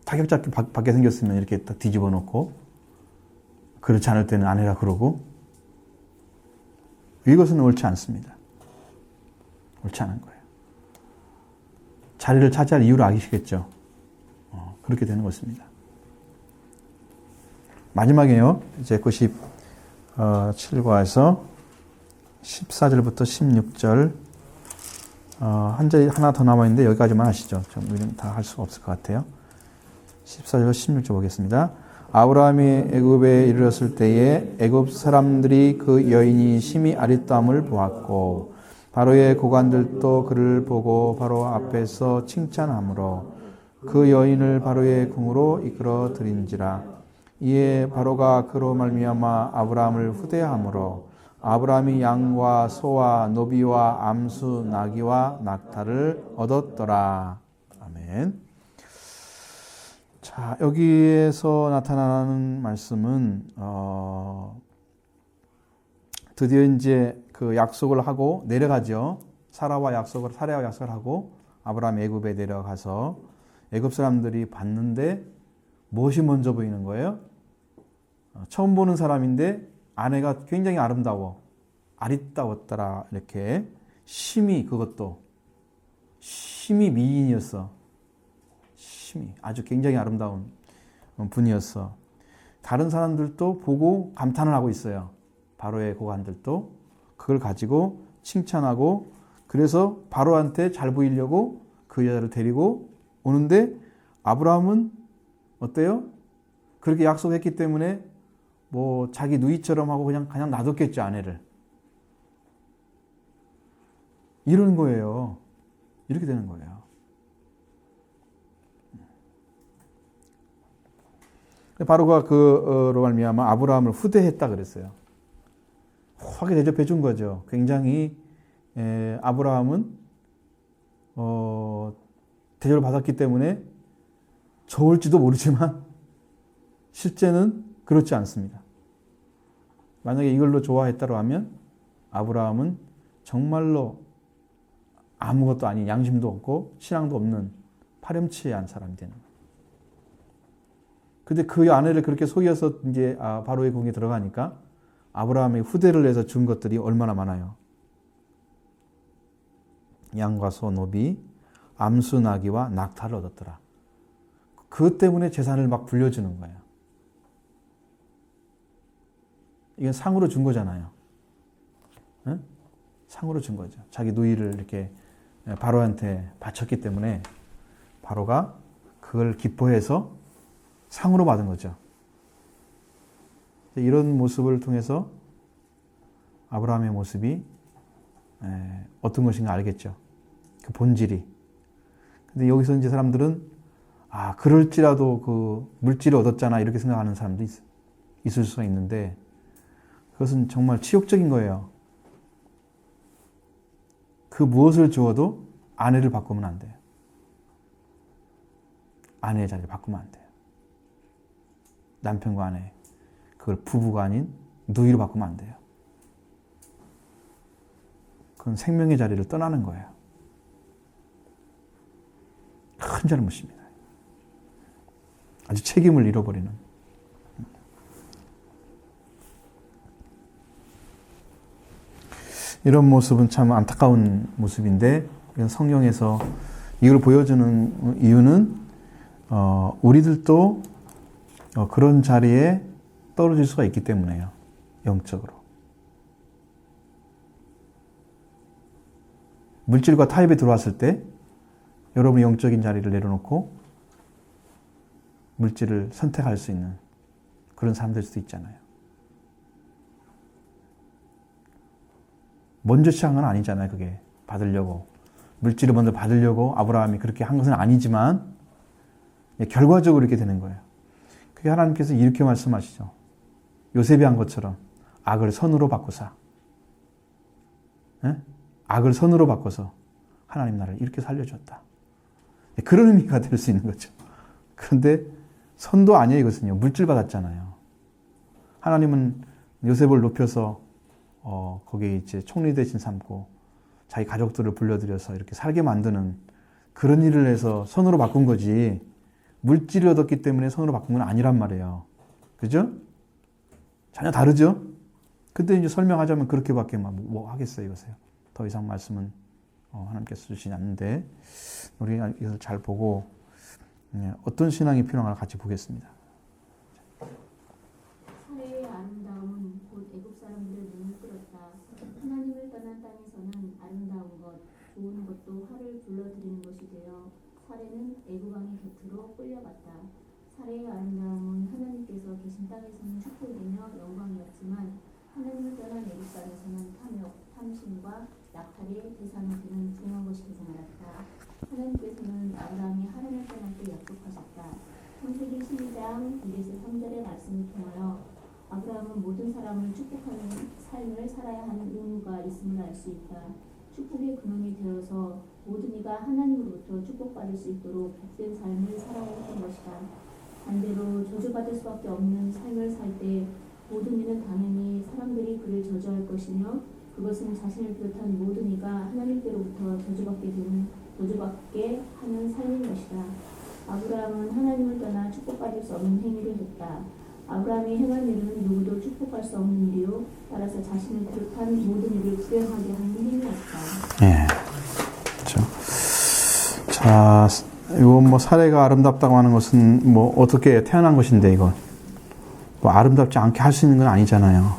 Speaker 1: 타격잡기 받게 생겼으면 이렇게 딱 뒤집어 놓고, 그렇지 않을 때는 아내라 그러고, 이것은 옳지 않습니다. 옳지 않은 거예요. 자리를 차지할 이유를 아시겠죠? 그렇게 되는 것입니다. 마지막에요. 이제 97과에서 14절부터 16절 한 절이 하나 더 남아있는데 여기까지만 하시죠. 좀 우리는 다 할 수가 없을 것 같아요. 14절로 16절 보겠습니다. 아브라함이 애굽에 이르렀을 때에 애굽 사람들이 그 여인이 심히 아리따움을 보았고 바로의 고관들도 그를 보고 바로 앞에서 칭찬하므로 그 여인을 바로의 궁으로 이끌어 들인지라. 이에 바로가 그로 말미암아 아브라함을 후대하므로 아브라함이 양과 소와 노비와 암수 나귀와 낙타를 얻었더라. 아멘. 자, 여기에서 나타나는 말씀은 드디어 이제 그 약속을 하고 내려가죠. 사라와 약속을 하고 아브라함 애굽에 내려가서 애굽 사람들이 봤는데 무엇이 먼저 보이는 거예요? 처음 보는 사람인데 아내가 굉장히 아리따웠더라. 이렇게 심히, 그것도 심히 미인이었어. 심히 아주 굉장히 아름다운 분이었어. 다른 사람들도 보고 감탄을 하고 있어요. 바로의 고관들도 그걸 가지고 칭찬하고, 그래서 바로한테 잘 보이려고 그 여자를 데리고 오는데 아브라함은 어때요? 그렇게 약속했기 때문에 뭐 자기 누이처럼 하고 그냥 놔뒀겠죠, 아내를. 이런 거예요. 이렇게 되는 거예요. 바로가 그로 말미암아 아브라함을 후대했다 그랬어요. 확에 대접해 준 거죠. 굉장히 아브라함은 대접을 받았기 때문에 좋을지도 모르지만 실제는 그렇지 않습니다. 만약에 이걸로 좋아했다고 하면 아브라함은 정말로 아무것도 아닌, 양심도 없고 신앙도 없는 파렴치한 사람이 되는 거예요. 근데 그 아내를 그렇게 속여서 이제 바로의 궁에 들어가니까 아브라함이 후대를 해서 준 것들이 얼마나 많아요. 양과 소, 노비, 암수, 나귀와 낙타를 얻었더라. 그것 때문에 재산을 막 불려주는 거예요. 이건 상으로 준 거잖아요. 응? 상으로 준 거죠. 자기 누이를 이렇게 바로한테 바쳤기 때문에 바로가 그걸 기뻐해서 상으로 받은 거죠. 이런 모습을 통해서 아브라함의 모습이 어떤 것인가 알겠죠. 그 본질이. 근데 여기서 이제 사람들은 그럴지라도 그 물질을 얻었잖아 이렇게 생각하는 사람도 있을 수가 있는데 그것은 정말 치욕적인 거예요. 그 무엇을 주어도 아내를 바꾸면 안 돼요. 아내의 자리를 바꾸면 안 돼요. 남편과 아내. 그걸 부부가 아닌 누이로 바꾸면 안 돼요. 그건 생명의 자리를 떠나는 거예요. 큰 잘못입니다. 아주 책임을 잃어버리는. 이런 모습은 참 안타까운 모습인데 성경에서 이걸 보여주는 이유는 우리들도 그런 자리에 떨어질 수가 있기 때문에요. 영적으로. 물질과 타협에 들어왔을 때 여러분이 영적인 자리를 내려놓고 물질을 선택할 수 있는 그런 사람 될 수도 있잖아요. 먼저 시작한 건 아니잖아요. 그게 받으려고. 물질을 먼저 받으려고 아브라함이 그렇게 한 것은 아니지만 결과적으로 이렇게 되는 거예요. 그게 하나님께서 이렇게 말씀하시죠. 요셉이 한 것처럼 악을 선으로 바꾸사. 악을 선으로 바꿔서 하나님 나를 이렇게 살려줬다. 그런 의미가 될 수 있는 거죠. 그런데 선도 아니에요. 이것은요. 물질 받았잖아요. 하나님은 요셉을 높여서 거기 이제 총리 대신 삼고 자기 가족들을 불러들여서 이렇게 살게 만드는 그런 일을 해서 선으로 바꾼 거지 물질을 얻었기 때문에 선으로 바꾼 건 아니란 말이에요. 그죠? 전혀 다르죠? 근데 이제 설명하자면 그렇게밖에 뭐 하겠어요, 이거세요. 더 이상 말씀은 하나님께서 주시지 않는데 우리 이것을 잘 보고 어떤 신앙이 필요한가 같이 보겠습니다.
Speaker 3: 사례의 아름다움은 곧 애굽 사람들의 눈을 끌었다. 하나님을 떠난 땅에서는 아름다운 것, 좋은 것도 화를 불러들이는 것이 되어 사례는 애굽 왕의 곁으로 끌려갔다. 사례의 아름다움은 하나님께서 계신 땅에서는 축복이며 영광이었지만 하나님을 떠난 애굽 땅에서는 탐욕, 탐심과 약탈의 대상이 되는 중요한 것이 되지 않았다. 하나님께서는 아브라함이 하나님을 떠날 때 약속하셨다. 창세기 12장 1에서 3절의 말씀을 통하여 아브라함은 모든 사람을 축복하는 삶을 살아야 하는 의무가 있음을 알 수 있다. 축복의 근원이 되어서 모든 이가 하나님으로부터 축복받을 수 있도록 복된 삶을 살아야 했던 것이다. 반대로 저주받을 수밖에 없는 삶을 살 때 모든 이는 당연히 사람들이 그를 저주할 것이며 그것은 자신을 비롯한 모든 이가 하나님께로부터 저주받게 하는 삶인 것이다. 아브라함은 하나님을 떠나 축복받을 수 없는 행위를 했다. 아브라함이 행한 일은 누구도 축복할 수 없는 일이요 따라서 자신을 비롯한 모든 일을 불행하게 하는 행위였다.
Speaker 1: 예, 그렇죠. 자, 이거 뭐 사례가 아름답다고 하는 것은 뭐 어떻게 태어난 것인데 이거 뭐 아름답지 않게 할 수 있는 건 아니잖아요.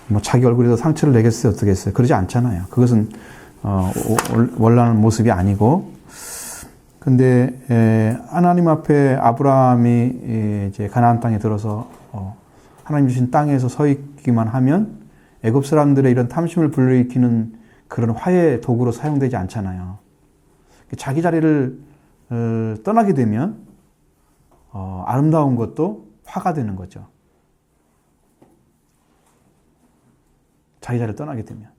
Speaker 1: 뭐 자기 얼굴에서 상처를 내겠어요, 어떻겠어요? 그러지 않잖아요. 그것은 원하는 모습이 아니고. 근데 하나님 앞에 아브라함이 이제 가나안 땅에 들어서 하나님 주신 땅에서 서 있기만 하면 애굽 사람들의 이런 탐심을 불러일으키는 그런 화해 도구로 사용되지 않잖아요. 자기 자리를 떠나게 되면 아름다운 것도 화가 되는 거죠. 자기 자리를 떠나게 되면.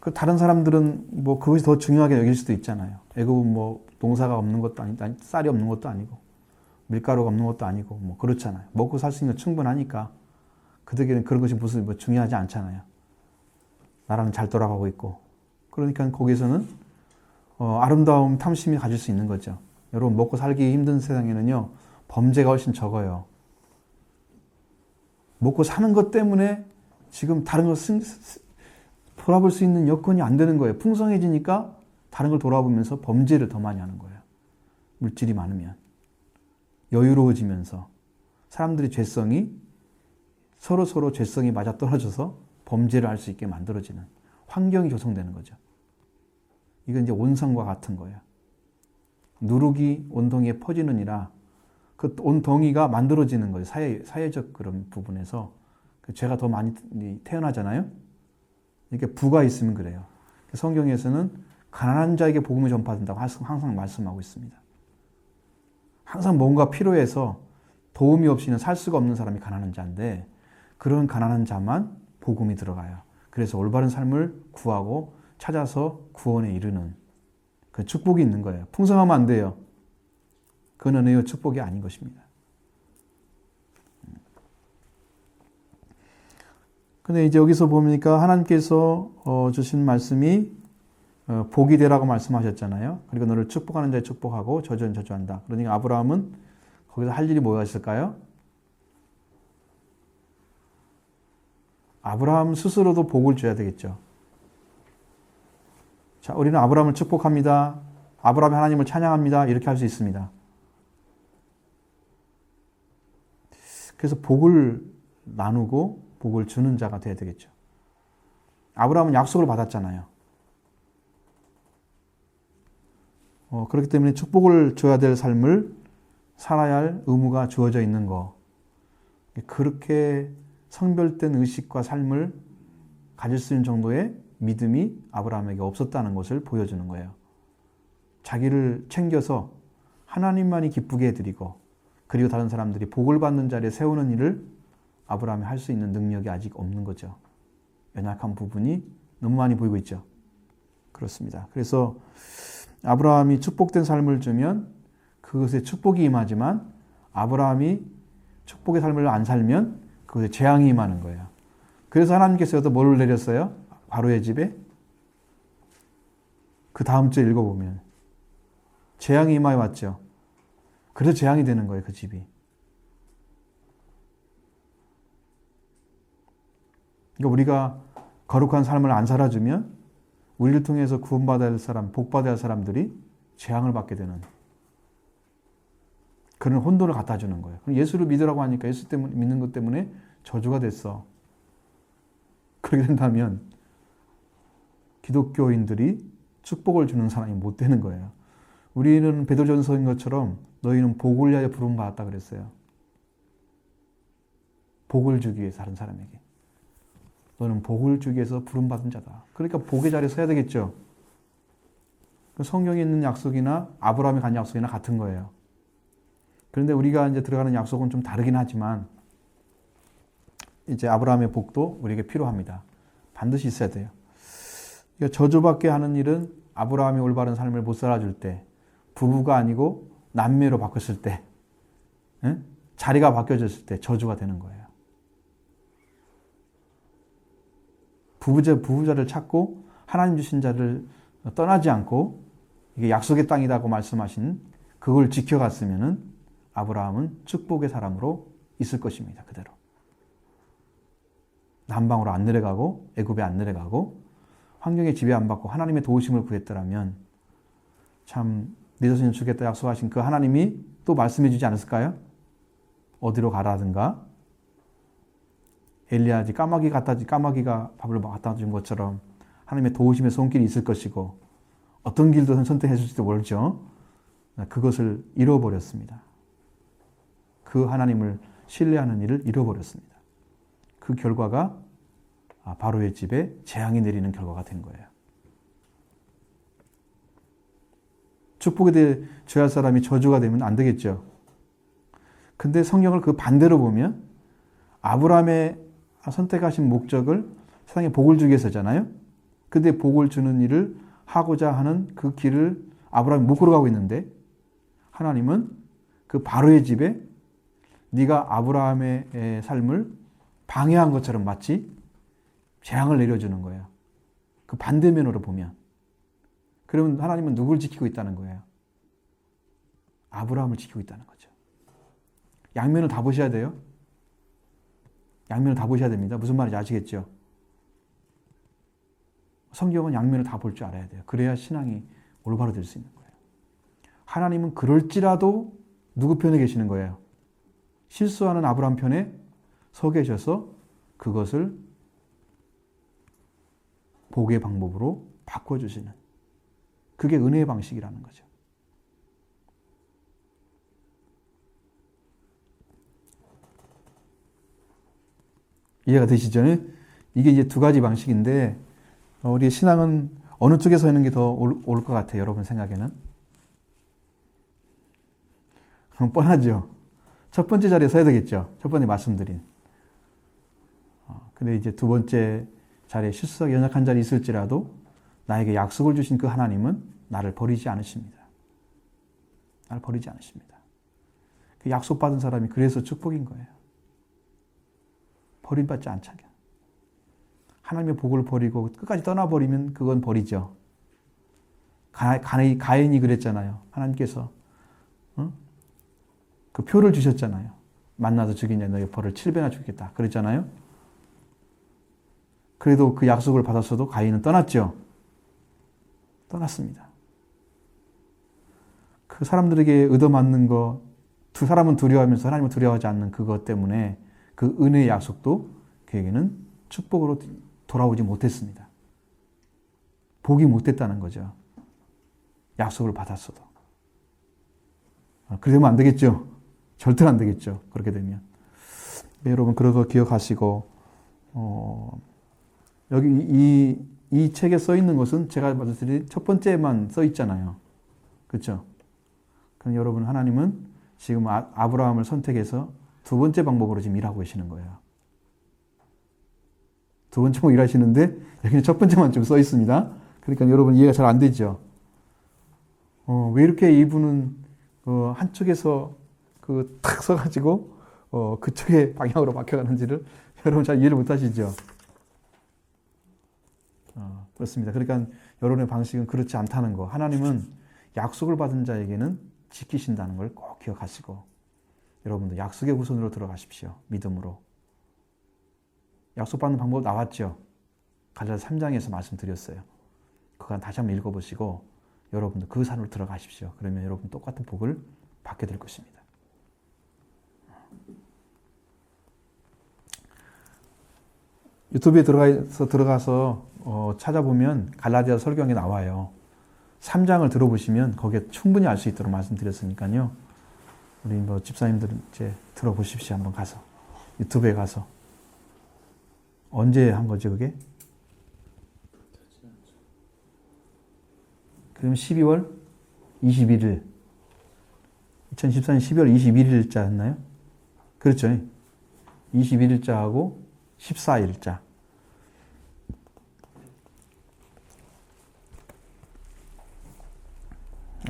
Speaker 1: 그 다른 사람들은 뭐 그것이 더 중요하게 여길 수도 있잖아요. 애굽은 뭐 농사가 없는 것도 아니고 쌀이 없는 것도 아니고 밀가루가 없는 것도 아니고 뭐 그렇잖아요. 먹고 살 수 있는 건 충분하니까 그들에게는 그런 것이 무슨 뭐 중요하지 않잖아요. 나라는 잘 돌아가고 있고. 그러니까 거기서는 아름다움, 탐심이 가질 수 있는 거죠. 여러분 먹고 살기 힘든 세상에는요. 범죄가 훨씬 적어요. 먹고 사는 것 때문에 지금 다른 걸 돌아볼 수 있는 여건이 안 되는 거예요. 풍성해지니까 다른 걸 돌아보면서 범죄를 더 많이 하는 거예요. 물질이 많으면. 여유로워지면서 사람들의 죄성이 서로 죄성이 맞아떨어져서 범죄를 할 수 있게 만들어지는 환경이 조성되는 거죠. 이건 이제 온성과 같은 거예요. 누룩이 온덩이에 퍼지느니라 그 온덩이가 만들어지는 거예요. 사회적 그런 부분에서 죄가 더 많이 태어나잖아요. 이렇게 부가 있으면 그래요. 성경에서는 가난한 자에게 복음을 전파된다고 항상 말씀하고 있습니다. 항상 뭔가 필요해서 도움이 없이는 살 수가 없는 사람이 가난한 자인데 그런 가난한 자만 복음이 들어가요. 그래서 올바른 삶을 구하고 찾아서 구원에 이르는 그 축복이 있는 거예요. 풍성하면 안 돼요. 그건 은혜의 축복이 아닌 것입니다. 근데 이제 여기서 보니까 하나님께서 주신 말씀이 복이 되라고 말씀하셨잖아요. 그리고 너를 축복하는 자에 축복하고 저주는 저주한다. 그러니까 아브라함은 거기서 할 일이 뭐였을까요? 아브라함 스스로도 복을 줘야 되겠죠. 자, 우리는 아브라함을 축복합니다. 아브라함이 하나님을 찬양합니다. 이렇게 할 수 있습니다. 그래서 복을 나누고 복을 주는 자가 돼야 되겠죠. 아브라함은 약속을 받았잖아요. 그렇기 때문에 축복을 줘야 될 삶을 살아야 할 의무가 주어져 있는 거. 그렇게 성별된 의식과 삶을 가질 수 있는 정도의 믿음이 아브라함에게 없었다는 것을 보여주는 거예요. 자기를 챙겨서 하나님만이 기쁘게 해드리고 그리고 다른 사람들이 복을 받는 자리에 세우는 일을 아브라함이 할 수 있는 능력이 아직 없는 거죠. 연약한 부분이 너무 많이 보이고 있죠. 그렇습니다. 그래서 아브라함이 축복된 삶을 주면 그것에 축복이 임하지만 아브라함이 축복의 삶을 안 살면 그것에 재앙이 임하는 거예요. 그래서 하나님께서도 뭘 내렸어요? 바로의 집에? 그 다음 주에 읽어보면 재앙이 임하여 왔죠. 그래서 재앙이 되는 거예요. 그 집이. 그러니까 우리가 거룩한 삶을 안 살아주면 우리를 통해서 구원받아야 할 사람, 복받아야 할 사람들이 재앙을 받게 되는 그런 혼돈을 갖다 주는 거예요. 예수를 믿으라고 하니까 예수 때문에 믿는 것 때문에 저주가 됐어. 그렇게 된다면 기독교인들이 축복을 주는 사람이 못 되는 거예요. 우리는 베드로전서인 것처럼 너희는 복을 위하여 부름 받았다 그랬어요. 복을 주기 위해서 다른 사람에게. 너는 복을 주기 위해서 부름 받은 자다. 그러니까 복의 자리에 서야 되겠죠. 성경에 있는 약속이나 아브라함이 간 약속이나 같은 거예요. 그런데 우리가 이제 들어가는 약속은 좀 다르긴 하지만 이제 아브라함의 복도 우리에게 필요합니다. 반드시 있어야 돼요. 그러니까 저주받게 하는 일은 아브라함이 올바른 삶을 못 살아줄 때, 부부가 아니고 남매로 바뀌었을 때, 자리가 바뀌어졌을 때 저주가 되는 거예요. 부부자를 찾고 하나님 주신 자를 떠나지 않고 이게 약속의 땅이라고 말씀하신 그걸 지켜갔으면은 아브라함은 축복의 사람으로 있을 것입니다. 그대로. 남방으로 안 내려가고 애굽에 안 내려가고 환경에 지배 안 받고 하나님의 도우심을 구했더라면 참 네 자손을 주겠다 약속하신 그 하나님이 또 말씀해 주지 않았을까요? 어디로 가라든가 엘리야지 까마귀가 밥을 갖다 준 것처럼 하나님의 도우심의 손길이 있을 것이고 어떤 길도 선택해 줄지도 모르죠. 그것을 잃어버렸습니다. 그 하나님을 신뢰하는 일을 잃어버렸습니다. 그 결과가 바로의 집에 재앙이 내리는 결과가 된 거예요. 축복에 줘야 할 사람이 저주가 되면 안 되겠죠. 근데 성경을 그 반대로 보면 아브라함의 선택하신 목적을 세상에 복을 주기 위해서잖아요. 근데 복을 주는 일을 하고자 하는 그 길을 아브라함이 못 걸어가고 있는데 하나님은 그 바로의 집에 네가 아브라함의 삶을 방해한 것처럼 마치 재앙을 내려주는 거예요. 그 반대면으로 보면. 그러면 하나님은 누굴 지키고 있다는 거예요? 아브라함을 지키고 있다는 거죠. 양면을 다 보셔야 돼요. 양면을 다 보셔야 됩니다. 무슨 말인지 아시겠죠? 성경은 양면을 다 볼 줄 알아야 돼요. 그래야 신앙이 올바로 될 수 있는 거예요. 하나님은 그럴지라도 누구 편에 계시는 거예요? 실수하는 아브라함 편에 서 계셔서 그것을 복의 방법으로 바꿔주시는 그게 은혜의 방식이라는 거죠. 이해가 되시죠? 이게 이제 두 가지 방식인데 우리의 신앙은 어느 쪽에 서 있는 게 더 옳을 것 같아요, 여러분 생각에는? 뻔하죠. 첫 번째 자리에 서야 되겠죠. 첫 번째 말씀드린. 근데 이제 두 번째 자리에 실수하게 연약한 자리 있을지라도 나에게 약속을 주신 그 하나님은 나를 버리지 않으십니다. 나를 버리지 않으십니다. 그 약속받은 사람이 그래서 축복인 거예요. 버림받지 않자게. 하나님의 복을 버리고 끝까지 떠나버리면 그건 버리죠. 가인이 그랬잖아요. 하나님께서 그 표를 주셨잖아요. 만나서 죽이냐 너의 벌을 7배나 주겠다. 그랬잖아요. 그래도 그 약속을 받았어도 가인은 떠났죠. 떠났습니다. 그 사람들에게 얻어맞는 거, 두 사람은 두려워하면서 하나님을 두려워하지 않는 그것 때문에 그 은혜의 약속도 그에게는 축복으로 돌아오지 못했습니다. 복이 못됐다는 거죠. 약속을 받았어도. 그러면 안 되겠죠. 절대로 안 되겠죠. 그렇게 되면. 네, 여러분 그런 거 기억하시고 여기 이 책에 써 있는 것은 제가 말씀드린 첫 번째만 써 있잖아요. 그렇죠? 그럼 여러분 하나님은 지금 아브라함을 선택해서 두 번째 방법으로 지금 일하고 계시는 거예요. 두 번째 방법 일하시는데 여기는 첫 번째만 좀 써 있습니다. 그러니까 여러분 이해가 잘 안 되죠. 왜 이렇게 이분은 한쪽에서 탁 서가지고 그쪽의 방향으로 바뀌어가는지를 여러분 잘 이해를 못하시죠. 그렇습니다. 그러니까 여러분의 방식은 그렇지 않다는 거. 하나님은 약속을 받은 자에게는 지키신다는 걸 꼭 기억하시고 여러분도 약속의 후손으로 들어가십시오. 믿음으로. 약속받는 방법 나왔죠. 갈라디아 3장에서 말씀드렸어요. 그거 다시 한번 읽어보시고 여러분도 그 산으로 들어가십시오. 그러면 여러분 똑같은 복을 받게 될 것입니다. 유튜브에 들어가서 찾아보면 갈라디아 설교에 나와요. 3장을 들어보시면 거기에 충분히 알 수 있도록 말씀드렸으니까요. 우리 집사님들 이제 들어보십시오. 한번 가서. 유튜브에 가서. 언제 한 거죠, 그게? 그럼 12월 21일. 2014년 12월 21일자였나요? 그렇죠. 21일자하고 14일자.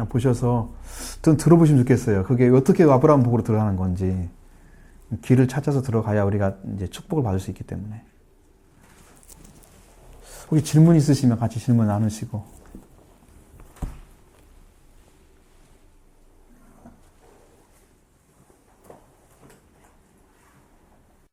Speaker 1: 보셔서 좀 들어보시면 좋겠어요. 그게 어떻게 아브라함 복으로 들어가는 건지. 길을 찾아서 들어가야 우리가 이제 축복을 받을 수 있기 때문에. 혹시 질문 있으시면 같이 질문 나누시고.